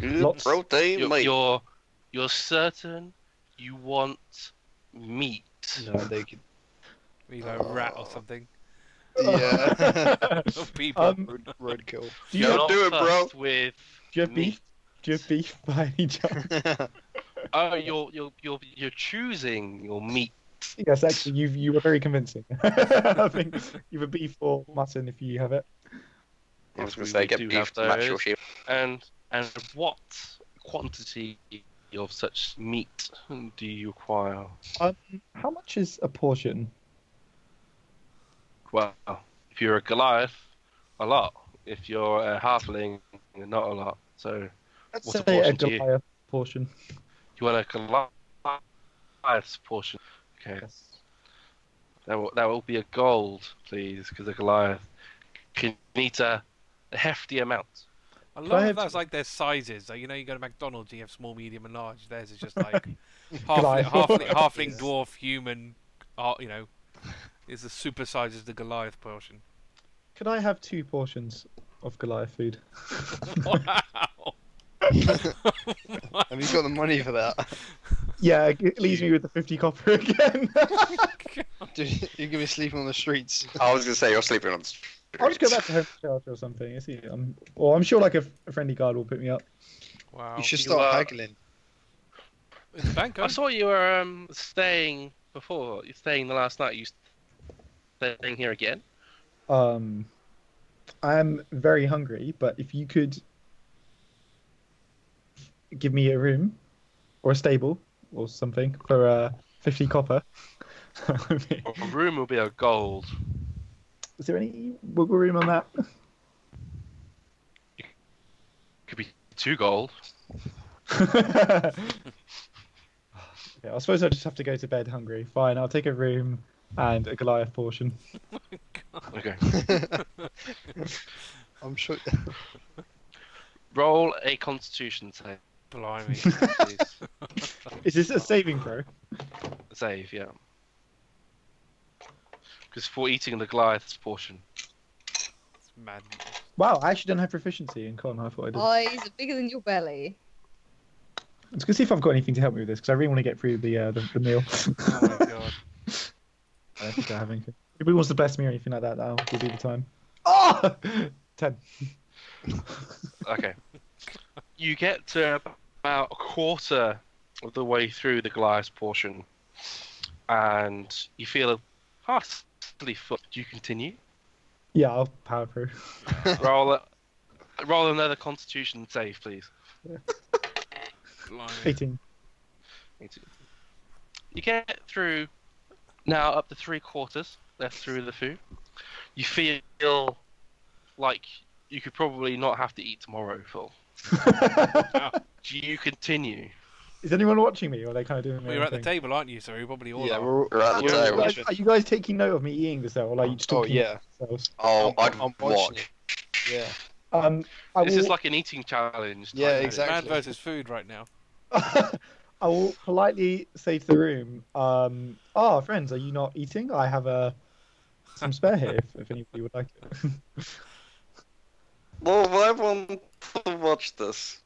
Good Lots. protein, You're, mate. you're certain you want meat. No, they could. Be like a rat or something. Yeah. Or people. Roadkill. Do you You're have, not do it, bro. fussed with do you have meat. beef? Do you have beef by any chance? Oh, you're choosing your meat. Yes, actually, you were very convincing. I think either beef or mutton if you have it. I was going to We say, get do beef have to match your those. sheep. And what quantity of such meat do you require? How much is a portion? Well, if you're a Goliath, a lot. If you're a halfling, not a lot. So Let's What's a say a portion to you? Goliath portion. you want a Goliath's portion. Okay. Yes. That will be a gold, please, because a Goliath can eat a hefty amount. I I love have that's like their sizes. Like, you know, you go to McDonald's, you have small, medium, and large. Theirs is just like Goliath. halfling, dwarf, human. You know, is the super size is the Goliath portion. Could I have 2 portions of Goliath food? Wow. Have you got the money for that? Yeah, it leaves me with the 50 copper again. Dude, you're gonna be sleeping on the streets. I was going to say, you're sleeping on the street. I'll just go back to home shelter or something. I'm sure like a friendly guard will pick me up. Wow. You should you start are- haggling. It's bank I saw you were staying before. You're staying the last night. You staying here again? I'm very hungry, but if you could give me a room or a stable or something for 50 copper. A room will be a gold. Is there any wiggle room on that? Could be 2 gold. Okay, I suppose I just have to go to bed hungry. Fine, I'll take a room and a Goliath portion. Okay. I'm sure. Roll a Constitution save. Blimey. Please. Is this a saving throw? Save, yeah. Because for eating the Goliath's portion. It's mad. Wow, I actually don't have proficiency in con. I thought I did. Eyes are bigger than your belly. Let's go see if I've got anything to help me with this because I really want to get through the meal. Oh my god. I don't think I have anything. If anybody wants to bless me or anything like that, that'll give me the time. Oh! 10. Okay. You get to about a quarter of the way through the Goliath's portion, and you feel heartily full. Do you continue? Yeah, I'll power through. Roll another Constitution save, please. Blimey. 18. You get through now up to 3/4 left through the food. You feel like you could probably not have to eat tomorrow, Phil. Do you continue? Is anyone watching me, or are they kind of doing Well, their you're own at the thing? table, aren't you? So you probably all Yeah, are. we're at the We're- table. Guys, are you guys taking note of me eating this, or are you just Oh talking yeah, yourselves? Oh, I'd I'm watching watch. it. Yeah. I This will, is like an eating challenge. Yeah, type exactly. Man versus food right now. I will politely say to the room, friends, are you not eating? I have some spare here, if anybody would like it. Well, I want to watch this.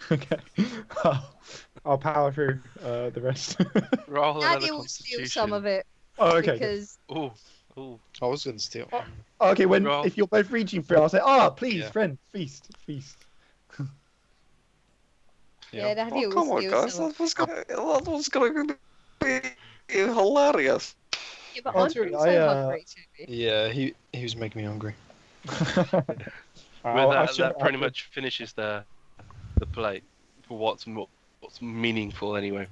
Okay. I'll power through the rest. Roll another Nadia will steal some constitution. of it Oh, okay. because Ooh, ooh. I was going to steal. Oh, okay, Roll. if you're both reaching for it, I'll say, please, Yeah. friend, feast. yeah, Nadia Oh, will come on, steal guys. some. That was gonna be hilarious. Yeah, but Oh, I'm sorry, so hungry too. Yeah, he was making me hungry. With that pretty much finishes the plate for what's meaningful anyway.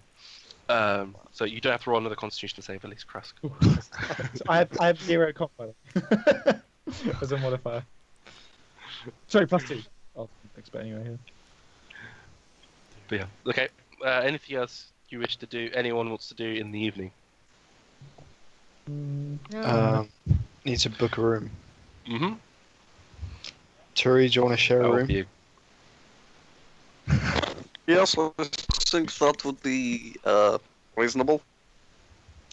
So you don't have to roll another Constitution save, at least, Krusk. I have 0 comp by the way. As a modifier. Sorry, +2. I'll expect anyway. Yeah. But yeah, okay. Anything else you wish to do? Anyone wants to do in the evening? No. Need to book a room. Mm-hmm. Turi, do you want to share a Help room? you. Yes, I think that would be reasonable.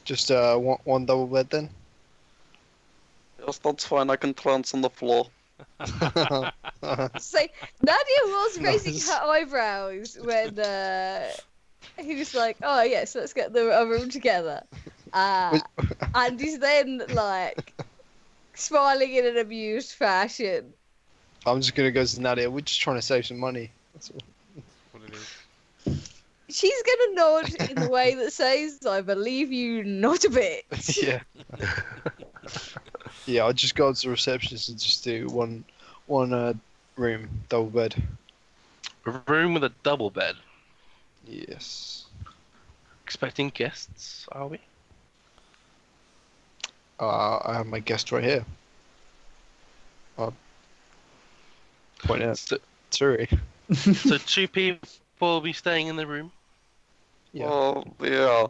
Just one double bed then? Yes, that's fine. I can trance on the floor. So Nadia was raising Nice. her eyebrows when he was like, "Oh yes, let's get a room together," and he's then like smiling in an amused fashion. I'm just going to go to Nadia. We're just trying to save some money. That's all. What it is. She's gonna nod in the way that says, "I believe you not a bit." Yeah. Yeah, I'll just go to the receptionist and just do one room, double bed. A room with a double bed. Yes. Expecting guests, are we? I have my guest right here. I'll point out So, Turi. so 2 people will be staying in the room. Yeah. Oh, yeah.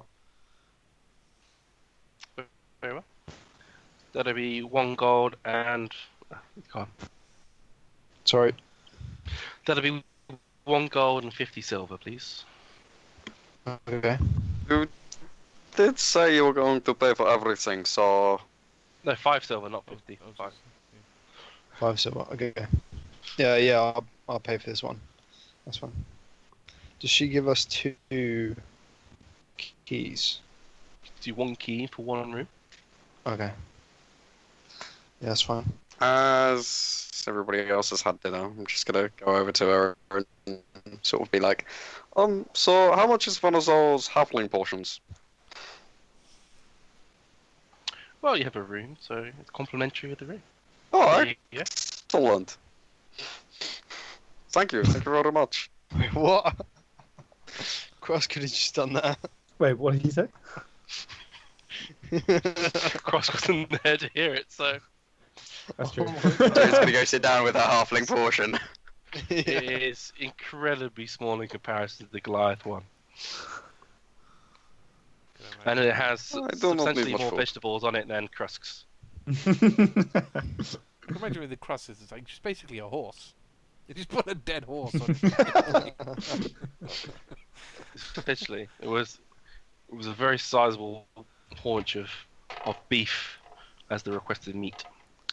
Very well. That'll be 1 gold and... Go on. Sorry. That'll be 1 gold and 50 silver, please. Okay. You did say you were going to pay for everything, so No, 5 silver, not 50. I was 5. just- 5 silver. Okay. Yeah. I'll pay for this one. That's fine. Does she give us 2 keys? Do 1 key for 1 room. Okay. Yeah, that's fine. as everybody else has had dinner, I'm just gonna go over to her and sort of be like, so how much is one of those halfling portions? Well, you have a room, so it's complimentary with the room. Oh, Yeah. excellent. Thank you very much. Wait, what? Krusk could have just done that. Wait, what did he say? Cross wasn't there to hear it, so That's true. Joe's gonna go sit down with her halfling portion. it is incredibly small in comparison to the Goliath one. Can I And it has I do not need substantially much more food. vegetables on it than Krusk's. imagine with the crust, it's like just basically a horse. You just put a dead horse on it. Essentially, it was a very sizable haunch of beef as the requested meat.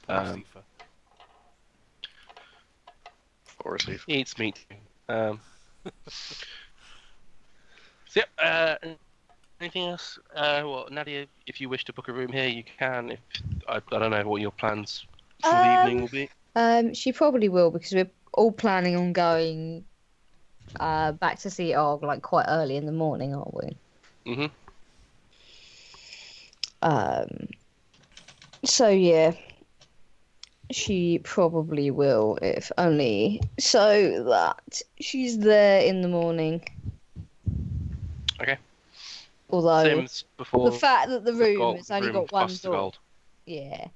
Lucifer. Or receive. He eats meat. So yeah, anything else? Well, Nadia, if you wish to book a room here, you can. If I don't know what your plans for the evening will be. She probably will because we're all planning on going back to see Og like quite early in the morning, aren't we? Mhm. So yeah, she probably will, if only so that she's there in the morning. Okay. Although Same as before. the fact that the room gold- has only room got one costs the door, gold. yeah.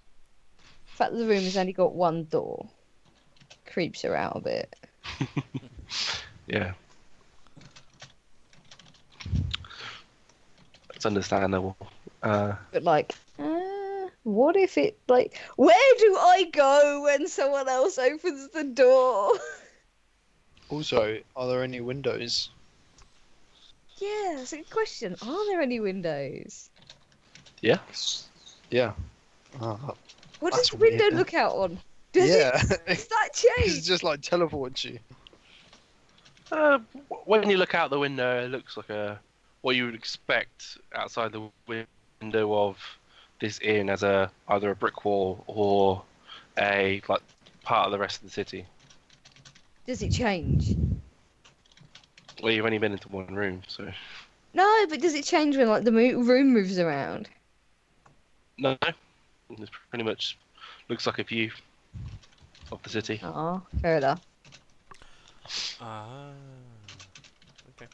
fact that the room has only got one door creeps her out a bit. Yeah. It's understandable. But like, what if it like? Where do I go when someone else opens the door? Also, are there any windows? Yeah, that's a good question. Are there any windows? Yeah. Yeah. Ah, What does That's the window weird. look out on? Does yeah. Does that It's change? just like teleports you. When you look out the window, it looks like what you would expect outside the window of this inn as either a brick wall or a like part of the rest of the city. Does it change? Well, you've only been into one room, so No, but does it change when like the room moves around? no. It pretty much looks like a view of the city. Oh, fair enough. Ah. Okay.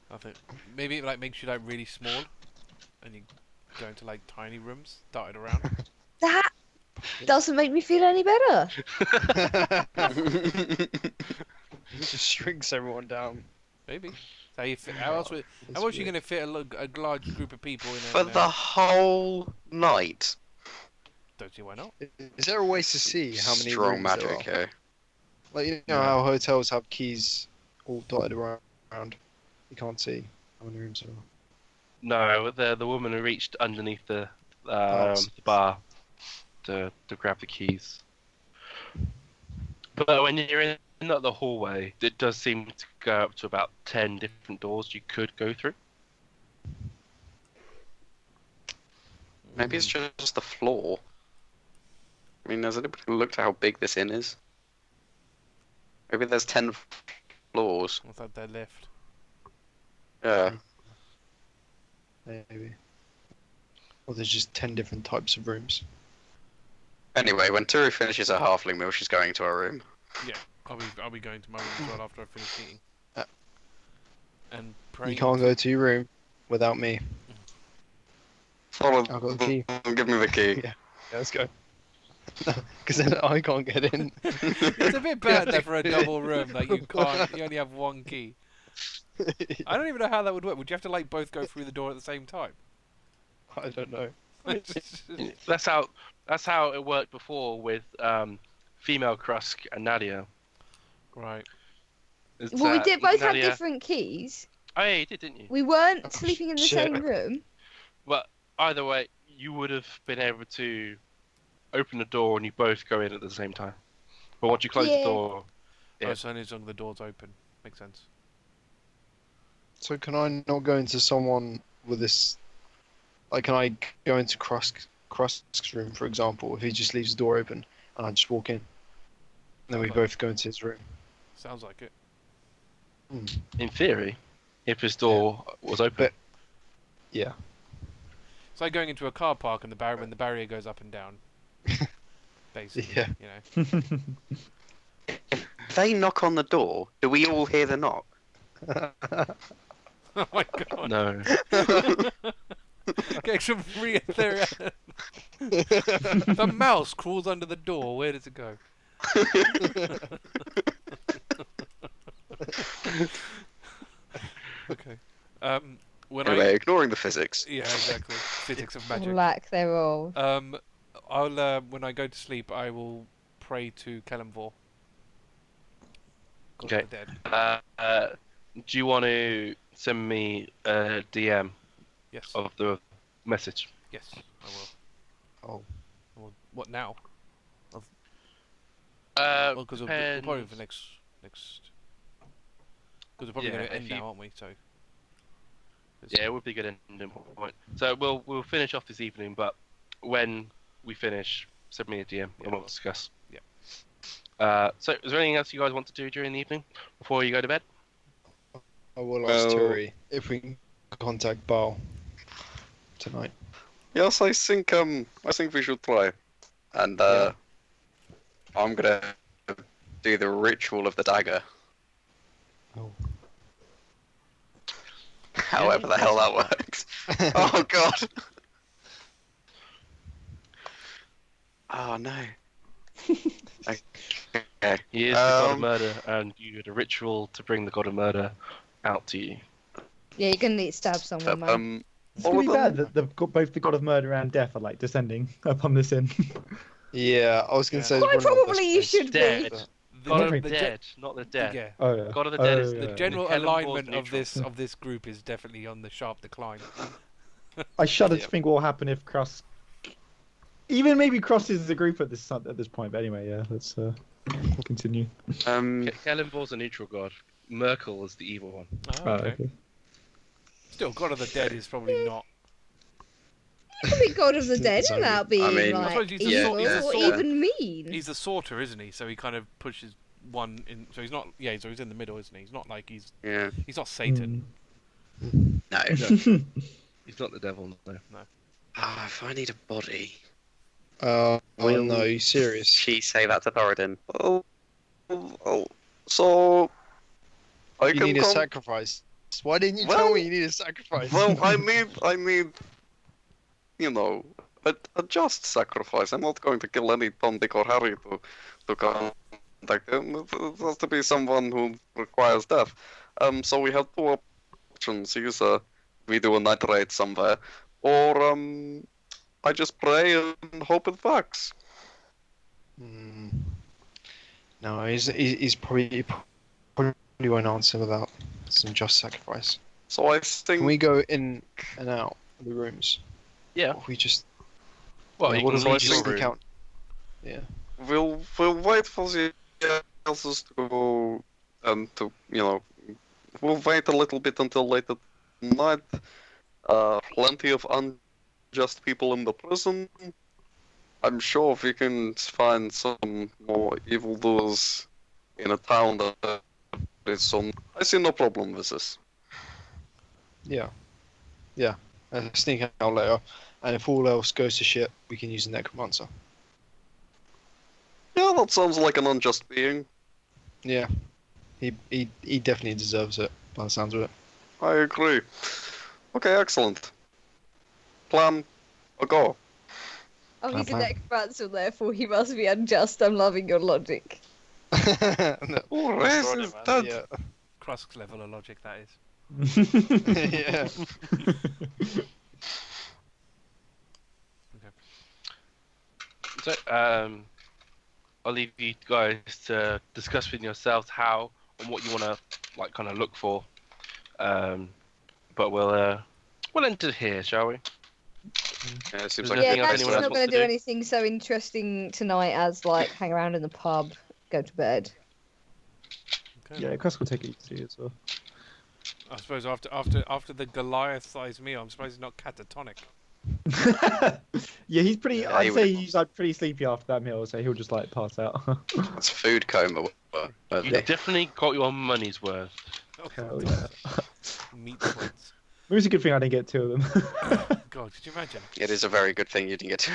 I think maybe it like makes you like really small, and you go into like tiny rooms dotted around. That doesn't make me feel any better. It just shrinks everyone down. Maybe. So you fit, how else are you going to fit a large group of people in For the whole night. Don't see why not. Is there a way to see how many Strong rooms magic, there are? eh? Like, you know how hotels have keys all dotted around? You can't see how many rooms there are. No, the woman who reached underneath the Bars. bar to grab the keys. But when you're in the hallway, it does seem to go up to about 10 different doors you could go through. Maybe it's just the floor. I mean, has anybody looked at how big this inn is? Maybe there's 10 floors. I thought they left. Yeah. Maybe. Or there's just 10 different types of rooms. Anyway, when Turu finishes her halfling meal, she's going to her room. Yeah, I'll be going to my room as well after I finish eating. And praying. You can't go to your room without me. Follow. I've got the key. Give me the key. Yeah, let's go. Because then I can't get in. It's a bit bad there for a double room. Like you only have one key. I don't even know how that would work. Would you have to like both go through the door at the same time? I don't know. That's how it worked before with female Krusk and Nadia. Right. Well, we did both Nadia... have different keys. Oh yeah, you did, didn't you? We weren't sleeping in the shit. same room. But either way, you would have been able to open the door and you both go in at the same time. But once you close the door, Yeah. Yeah. Oh, so only as long as the door's open. Makes sense. So can I not go into someone with this? Like, can I go into Krusk's room, for example, if he just leaves the door open and I just walk in? And then we Okay. both go into his room. Sounds like it. in theory, if his door was open. But- Yeah. It's like going into a car park and when the barrier goes up and down. Basically. Yeah. You know. If they knock on the door, do we all hear the knock? Oh my god. No. Get some free there. The mouse crawls under the door. Where does it go? Okay. When Anyway, ignoring the physics. yeah, exactly. Physics of magic. Lack thereof. I'll when I go to sleep, I will pray to Kelemvor. God Okay. of the dead. Do you want to send me a DM Yes. of the message? Yes, I will. Oh. Well, what now? Well, Well, because we'll probably for next. Because we're probably Yeah, going to if end you- now, aren't we? So. Yeah, it would be a good ending point. So we'll finish off this evening, but when we finish, send me a DM Yeah, and we'll discuss. Yeah. So is there anything else you guys want to do during the evening before you go to bed? I will ask Well- Turi if we can contact Baal tonight. Yes, I think we should try. And Yeah. I'm gonna do the ritual of the dagger. Oh. However the hell that works. Oh god. Oh no. Okay. He is the god of murder, and you did a ritual to bring the god of murder out to you. Yeah, you're gonna need to stab someone, man. It's really bad that both the god of murder and death are like descending upon this inn. Yeah, I was gonna say. Quite it's one of the probably best you ways. should be. Dead. God of The the dead, not the dead. Yeah. Oh yeah. God of the dead is The Yeah. general Helen alignment Wall's of neutral. this group is definitely on the sharp decline. I shudder Yeah. to think what will happen if Krusk, even maybe crosses the group at this point. But anyway, yeah, let's we'll continue. Kellenborg's a neutral god. Merkel is the evil one. Oh, okay. Still, God of the Dead is probably not. You can be God of the Dead So, without being I mean- I like suppose he's a evil he's a or sword. even mean. He's a sorter, isn't he? So he kind of pushes one in. So he's not. Yeah, so he's in the middle, isn't he? He's not like he's not Satan. No. He's not the devil, no. If I need a body, Oh Will- no, you serious? she say that to Thoradin. So I You can need a come. sacrifice. Why didn't you Well- tell me you need a sacrifice? Well, I need, you know, a just sacrifice. I'm not going to kill any Tom, Dick, or Harry to contact him. It has to be someone who requires death. So we have two options. Either we do a night raid somewhere, or I just pray and hope it works. No, he's probably won't answer without some just sacrifice. So I think Can we go in and out of the rooms? Yeah. Or if we just Well, yeah, you what can if we leave just your sneak room. out? Yeah. we'll wait for the others to go and to we'll wait a little bit until late at night. Plenty of unjust people in the prison. I'm sure we can find some more evildoers in a town that is so. I see no problem with this. Yeah. Sneak out later, and if all else goes to shit, we can use the necromancer. Yeah, that sounds like an unjust being. Yeah. He definitely deserves it by the sounds of it. I agree. Okay, excellent. Plan a go. Oh, he's a Uh-huh. necromancer, therefore he must be unjust. I'm loving your logic. No, Oh, That's this right, is man. that. yeah. Krusk's level of logic, that is. Yeah. So, I'll leave you guys to discuss with yourselves how and what you want to like kind of look for. But we'll end it here, shall we? Yeah, it seems Is like there Yeah, anything else Max's anyone else not wants going to to do do? anything so interesting tonight as like hang around in the pub, go to bed. Okay. Yeah, Krusk will take it easy as well. I suppose after the Goliath-sized meal, I'm surprised he's not catatonic. Yeah, he's pretty. Yeah, I'd he say would- he's like pretty sleepy after that meal, so he'll just like pass out. it's food coma. You definitely got your money's worth. Oh, Hell yeah. meat sweats. Maybe it's a good thing I didn't get two of them. God, could you imagine? It is a very good thing you didn't get to.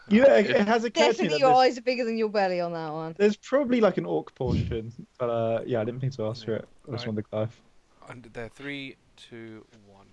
Yeah, it has occurred to me Definitely that your there's, eyes are bigger than your belly on that one. there's probably like an orc portion, but yeah, I didn't think to ask for it. I just Right. wanted the Clive. And they're 3, 2, 1.